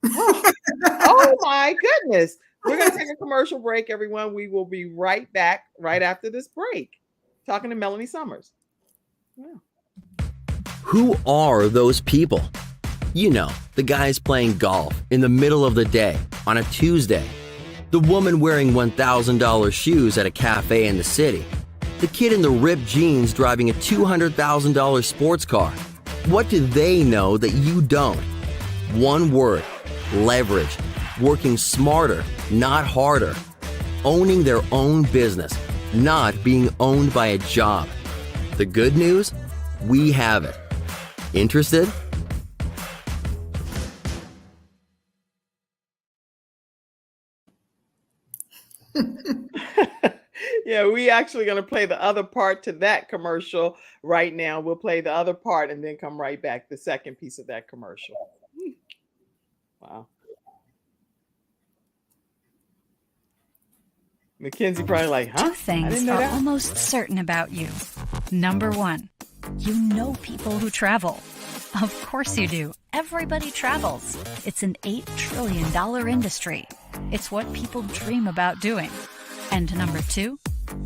Speaker 1: Oh my goodness. We're going to take a commercial break, everyone. We will be right back right after this break, talking to Melanie Summers. Yeah.
Speaker 4: Who are those people? You know, the guys playing golf in the middle of the day on a Tuesday. The woman wearing $1,000 shoes at a cafe in the city. The kid in the ripped jeans driving a $200,000 sports car. What do they know that you don't? One word: leverage. Working smarter, not harder. Owning their own business, not being owned by a job. The good news? We have it. Interested?
Speaker 1: Yeah, we actually going to play the other part to that commercial right now. We'll play the other part and then come right back, the second piece of that commercial. Wow. Mackenzie probably like, huh?
Speaker 5: 2 things are almost certain about you. Number 1, you know people who travel. Of course you do. Everybody travels. It's an $8 trillion industry. It's what people dream about doing. And number 2,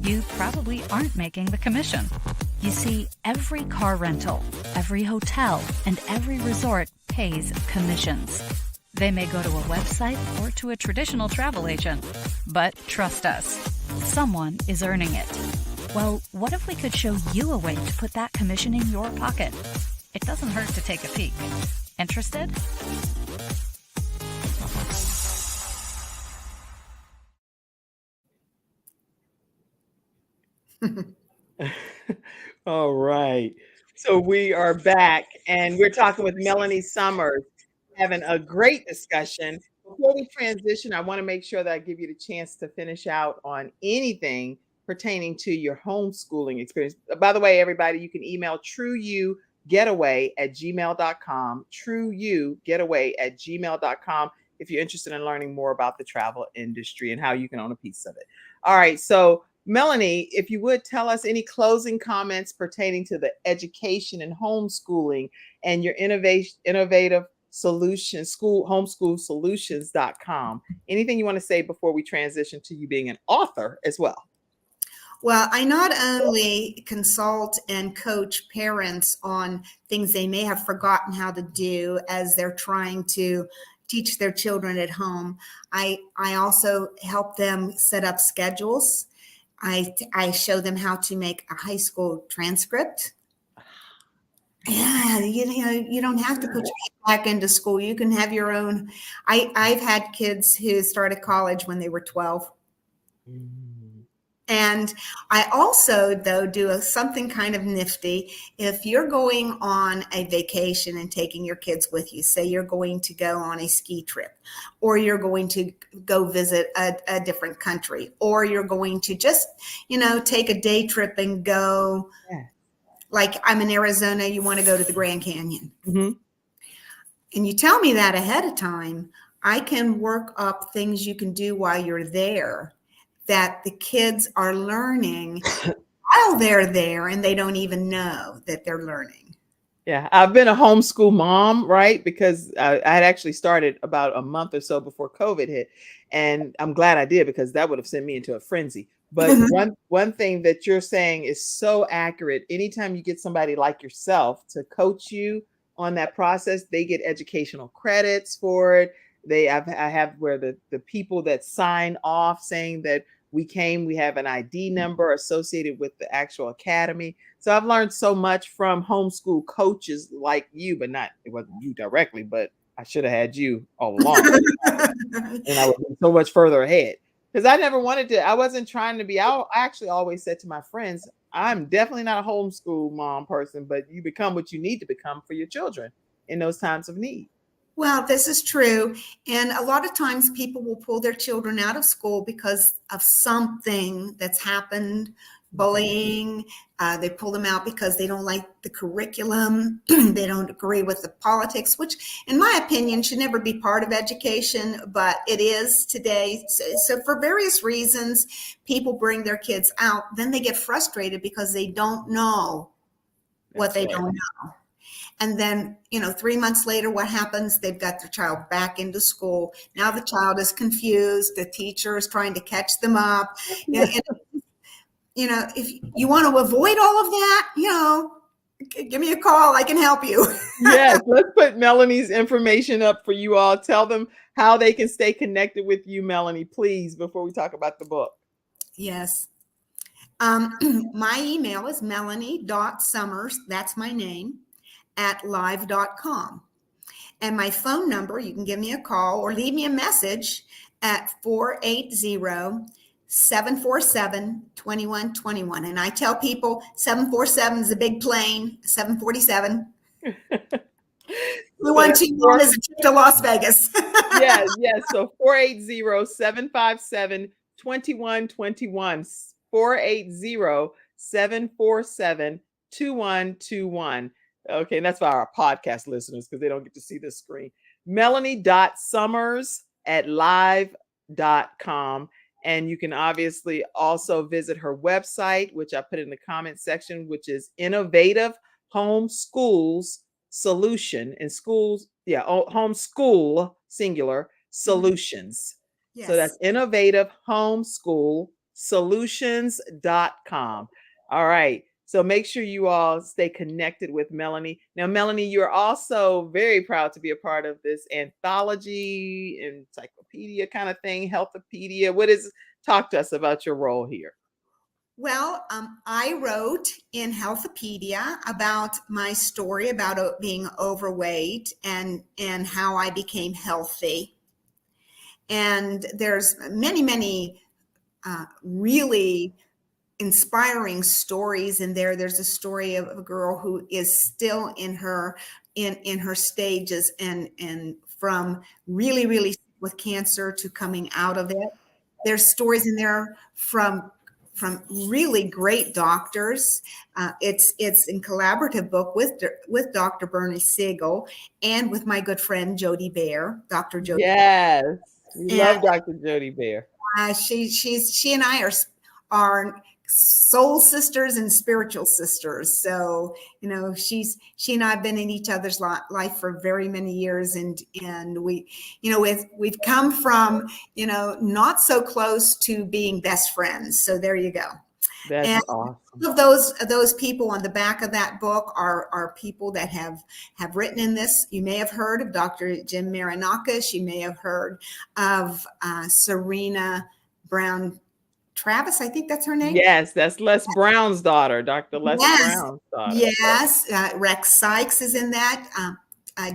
Speaker 5: you probably aren't making the commission. You see, every car rental, every hotel, and every resort pays commissions. They may go to a website or to a traditional travel agent, but trust us, someone is earning it. Well, what if we could show you a way to put that commission in your pocket? It doesn't hurt to take a peek. Interested?
Speaker 1: All right. So we are back and we're talking with Melanie Summers, having a great discussion. Before we transition, I want to make sure that I give you the chance to finish out on anything pertaining to your homeschooling experience. By the way, everybody, you can email trueyougetaway@gmail.com, trueyougetaway@gmail.com, if you're interested in learning more about the travel industry and how you can own a piece of it. All right. So Melanie, if you would tell us any closing comments pertaining to the education and homeschooling and your innovative solutions, homeschoolsolutions.com. Anything you want to say before we transition to you being an author as well?
Speaker 2: Well, I not only consult and coach parents on things they may have forgotten how to do as they're trying to teach their children at home, I also help them set up schedules. I show them how to make a high school transcript. Yeah, you don't have to put your back into school. You can have your own. I've had kids who started college when they were 12. And I also, though, do something kind of nifty. If you're going on a vacation and taking your kids with you, say you're going to go on a ski trip, or you're going to go visit a different country, or you're going to just, take a day trip and go like I'm in Arizona, you want to go to the Grand Canyon.
Speaker 1: Mhm.
Speaker 2: And you tell me that ahead of time, I can work up things you can do while you're there that the kids are learning while they're there and they don't even know that they're learning.
Speaker 1: Yeah, I've been a homeschool mom, right? Because I had actually started about a month or so before COVID hit, and I'm glad I did because that would have sent me into a frenzy. But one thing that you're saying is so accurate. Anytime you get somebody like yourself to coach you on that process, they get educational credits for it. I have where the people that sign off saying that we have an ID number associated with the actual academy. So I've learned so much from homeschool coaches like you, but it wasn't you directly, but I should have had you all along. And I would be so much further ahead. Because I wasn't trying to be I actually always said to my friends, I'm definitely not a homeschool mom person, but you become what you need to become for your children in those times of need.
Speaker 2: Well, this is true. And a lot of times people will pull their children out of school because of something that's happened, bullying. They pull them out because they don't like the curriculum. They don't agree with the politics, which in my opinion should never be part of education, but it is today. So for various reasons, people bring their kids out. Then they get frustrated because they don't know what they don't know. And then, 3 months later, what happens? They've got their child back into school. Now the child is confused. The teacher is trying to catch them up. And, if you want to avoid all of that, give me a call. I can help you.
Speaker 1: Yes, let's put Melanie's information up for you all. Tell them how they can stay connected with you, Melanie, please, before we talk about the book.
Speaker 2: Yes. My email is melanie.summers. That's my name. @live.com. And my phone number, you can give me a call or leave me a message at 480-747-2121. And I tell people 747 is a big plane, 747. 2121 is a trip to Las Vegas.
Speaker 1: Yes. So 480-757-2121. 480-747-2121. Okay, and that's for our podcast listeners because they don't get to see this screen. Melanie.summers@live.com. And you can obviously also visit her website, which I put in the comment section, which is Innovative Homeschools Solution in schools. Yeah, homeschool singular solutions.
Speaker 2: Yes.
Speaker 1: So that's Innovative Homeschool Solutions.com. All right. So make sure you all stay connected with Melanie. Now, Melanie, you're also very proud to be a part of this anthology, encyclopedia kind of thing, Healthopedia. Talk to us about your role here.
Speaker 2: Well, I wrote in Healthopedia about my story about being overweight and how I became healthy. And there's many really inspiring stories in there. There's a story of a girl who is still in her stages and from really sick with cancer to coming out of it. There's stories in there from really great doctors. It's a collaborative book with Dr. Bernie Siegel and with my good friend Jody Bear, Dr. Jody.
Speaker 1: Yes, we love Dr. Jody Bear.
Speaker 2: She and I are soul sisters and spiritual sisters. So, she and I have been in each other's life for very many years. And we've come from, not so close to being best friends. So there you go.
Speaker 1: That's awesome.
Speaker 2: Those people on the back of that book are people that have written in this. You may have heard of Dr. Jim Marinakis. You may have heard of Serena Brown Travis, I think that's her name.
Speaker 1: Yes, that's Les Brown's daughter, Dr. Les
Speaker 2: Yes.
Speaker 1: Brown's daughter.
Speaker 2: Yes, Rex Sykes is in that.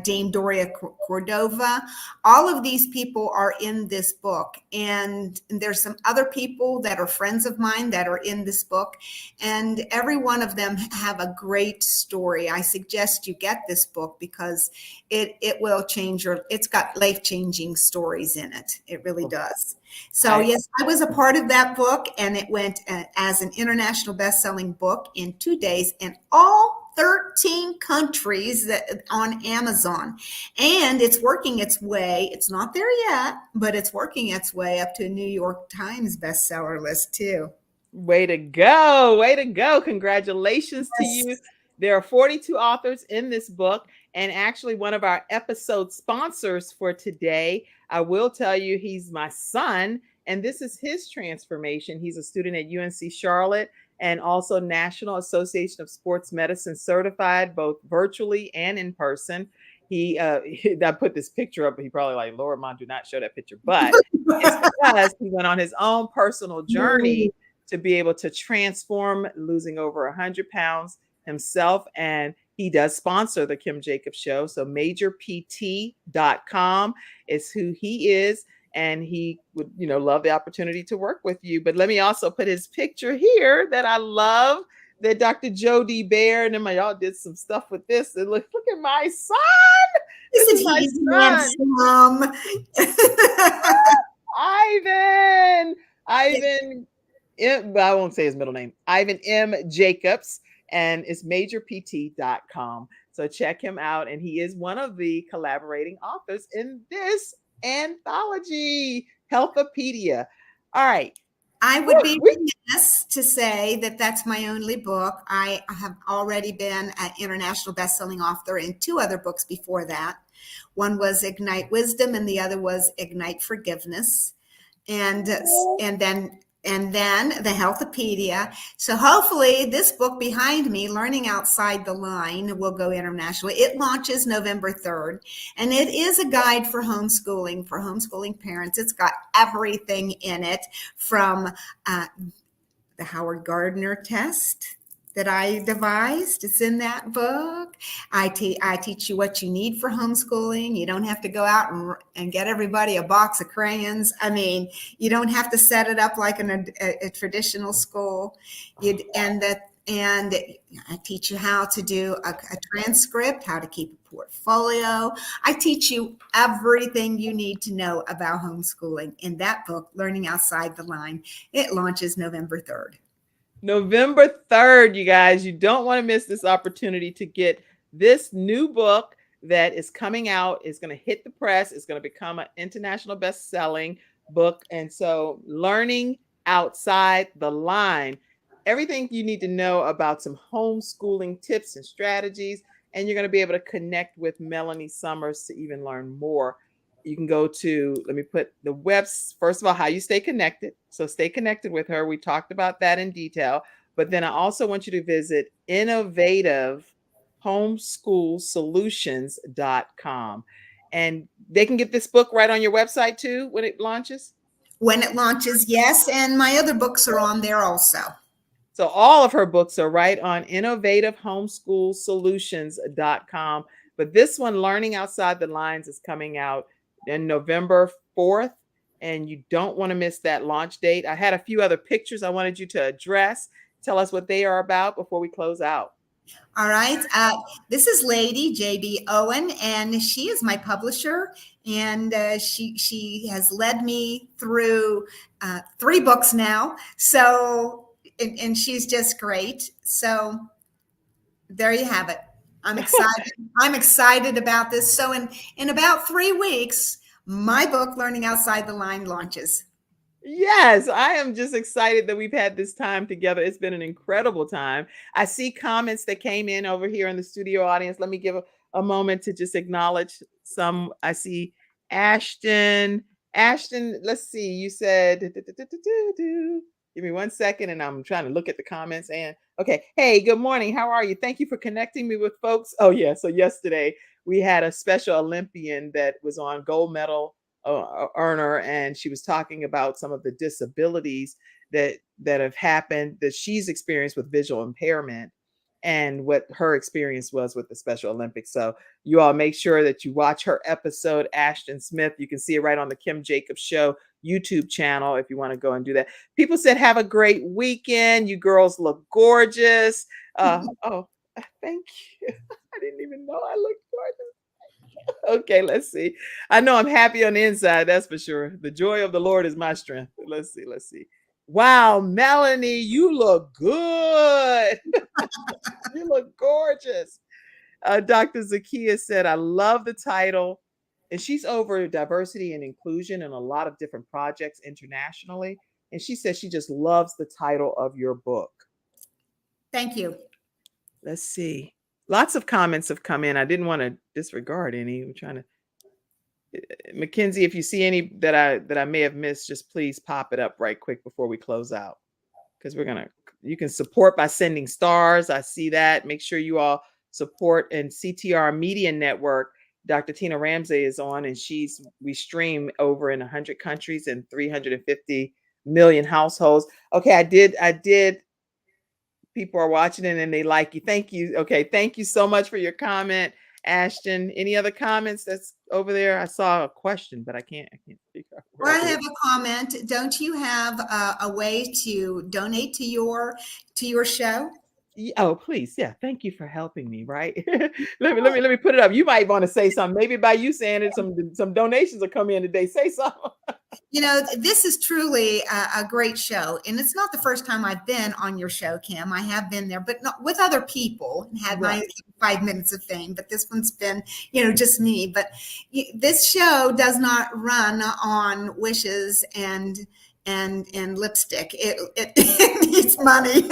Speaker 2: Dame Doria Cordova. All of these people are in this book. And there's some other people that are friends of mine that are in this book. And every one of them have a great story. I suggest you get this book because it will change it's got life-changing stories in it. It really does. So yes, I was a part of that book, and it went as an international best-selling book in 2 days in all 13 countries on Amazon. And it's working its way. It's not there yet, but it's working its way up to a New York Times bestseller list too.
Speaker 1: Way to go. Way to go. Congratulations to you. There are 42 authors in this book, and actually one of our episode sponsors for today, I will tell you, he's my son, and this is his transformation. He's a student at UNC Charlotte and also National Association of Sports Medicine certified, both virtually and in person. I put this picture up, but he probably like, Lord, Mom, do not show that picture. But it's because he went on his own personal journey to be able to transform, losing over 100 pounds himself. And he does sponsor the Kim Jacobs Show. So majorpt.com is who he is. And he would, love the opportunity to work with you. But let me also put his picture here that I love, that Dr. Jody Bear and them, y'all did some stuff with this. And look at my son. This is my son. Ivan. I won't say his middle name. Ivan M. Jacobs, and it's majorpt.com. So check him out. And he is one of the collaborating authors in this anthology, Healthopedia. All right.
Speaker 2: I would be remiss to say that that's my only book. I have already been an international bestselling author in 2 other books before that. One was Ignite Wisdom, and the other was Ignite Forgiveness. And then the Healthopedia. So hopefully this book behind me, Learning Outside the Line, will go internationally. It launches November 3rd, and it is a guide for homeschooling parents. It's got everything in it from the Howard Gardner test that I devised. It's in that book. I teach you what you need for homeschooling. You don't have to go out and get everybody a box of crayons. I mean, you don't have to set it up like in a traditional school. And I teach you how to do a transcript, how to keep a portfolio. I teach you everything you need to know about homeschooling in that book, Learning Outside the Line. It launches November 3rd.
Speaker 1: November 3rd, you guys. You don't want to miss this opportunity to get this new book that is coming out. It's going to hit the press. It's going to become an international best-selling book. And so, Learning Outside the Line, everything you need to know about some homeschooling tips and strategies. And you're going to be able to connect with Melanie Summers to even learn more. You can go to, let me put the webs, first of all, how you stay connected. So stay connected with her. We talked about that in detail. But then I also want you to visit innovativehomeschoolsolutions.com. And they can get this book right on your website too when it launches?
Speaker 2: When it launches, yes. And my other books are on there also.
Speaker 1: So all of her books are right on innovativehomeschoolsolutions.com. But this one, Learning Outside the Lines, is coming out in November 4th. And you don't want to miss that launch date. I had a few other pictures I wanted you to address. Tell us what they are about before we close out.
Speaker 2: All right. This is Lady J.B. Owen, and she is my publisher. And she has led me through 3 books now. So, and she's just great. So there you have it. I'm excited. I'm excited about this. So in about 3 weeks, my book, Learning Outside the Line, launches.
Speaker 1: Yes, I am just excited that we've had this time together. It's been an incredible time. I see comments that came in over here in the studio audience. Let me give a moment to just acknowledge some. I see Ashton. Ashton, let's see. You said, give me 1 second, and I'm trying to look at the comments. And okay, hey, good morning. How are you? Thank you for connecting me with folks. Oh yeah, so yesterday we had a special Olympian that was on gold medal earner, and she was talking about some of the disabilities that have happened that she's experienced with visual impairment. and what her experience was with the Special Olympics. So you all make sure that you watch her episode, Ashton Smith. You can see it right on the Kim Jacobs Show YouTube channel if you want to go and do that. People said, have a great weekend. You girls look gorgeous. Oh, thank you. I didn't even know I looked gorgeous. Okay, let's see. I know I'm happy on the inside, that's for sure. The joy of the Lord is my strength. Let's see. Wow, Melanie, you look good. You look gorgeous. Dr. Zakia said, I love the title. And she's over diversity and inclusion in a lot of different projects internationally. And she says she just loves the title of your book.
Speaker 2: Thank you.
Speaker 1: Let's see. Lots of comments have come in. I didn't want to disregard any. I'm trying to. Mackenzie, if you see any that I may have missed, just please pop it up right quick before we close out. Because you can support by sending stars. I see that. Make sure you all support. And CTR Media Network, Dr. Tina Ramsey is on, and we stream over in 100 countries and 350 million households. Okay, I did. People are watching it and they like you. Thank you. Okay, thank you so much for your comment, Ashton. Any other comments that's over there? I saw a question, but I can't figure out.
Speaker 2: Well, I have a comment. Don't you have a way to donate to your show?
Speaker 1: Oh, please. Yeah. Thank you for helping me. Right. let me put it up. You might want to say something. Maybe by you saying it, some donations will come in today. Say something.
Speaker 2: You know, this is truly a great show. And it's not the first time I've been on your show, Kim. I have been there, but not with other people and had my 5 minutes of fame. But this one's been, just me. But this show does not run on wishes and lipstick. It needs money.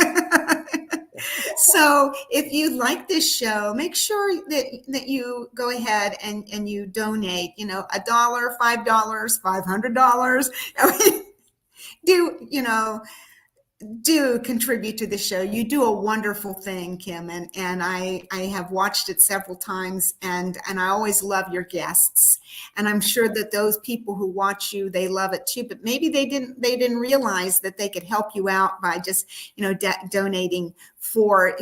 Speaker 2: So if you like this show, make sure that you go ahead and you donate, $1, $5, $500. Do contribute to the show. You do a wonderful thing, Kim, and I have watched it several times, and I always love your guests, and I'm sure that those people who watch you, they love it too. But maybe they didn't realize that they could help you out by just donating for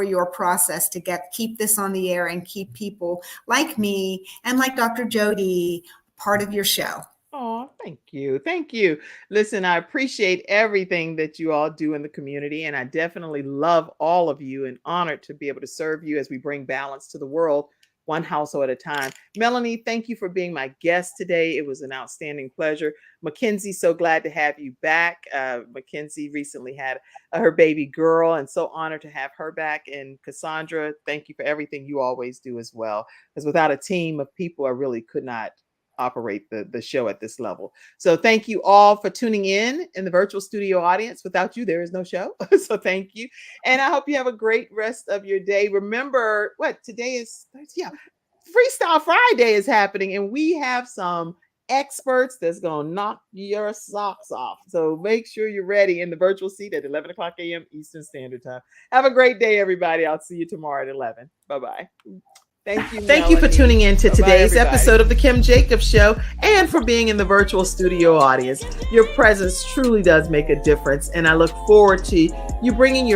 Speaker 2: your process to keep this on the air and keep people like me and like Dr. Jody part of your show.
Speaker 1: Oh, thank you. Thank you. Listen, I appreciate everything that you all do in the community, and I definitely love all of you and honored to be able to serve you as we bring balance to the world, one household at a time. Melanie, thank you for being my guest today. It was an outstanding pleasure. Mackenzie, so glad to have you back. Mackenzie recently had her baby girl, and so honored to have her back. And Cassandra, thank you for everything you always do as well, because without a team of people, I really could not operate the show at this level. So thank you all for tuning in the virtual studio audience. Without you, there is no show. So thank you. And I hope you have a great rest of your day. Remember today is, Freestyle Friday is happening, and we have some experts that's going to knock your socks off. So make sure you're ready in the virtual seat at 11 o'clock a.m. Eastern Standard Time. Have a great day, everybody. I'll see you tomorrow at 11. Bye-bye. Thank you. Thank you for tuning in to today's episode of the Kim Jacobs Show and for being in the virtual studio audience. Your presence truly does make a difference, and I look forward to you bringing your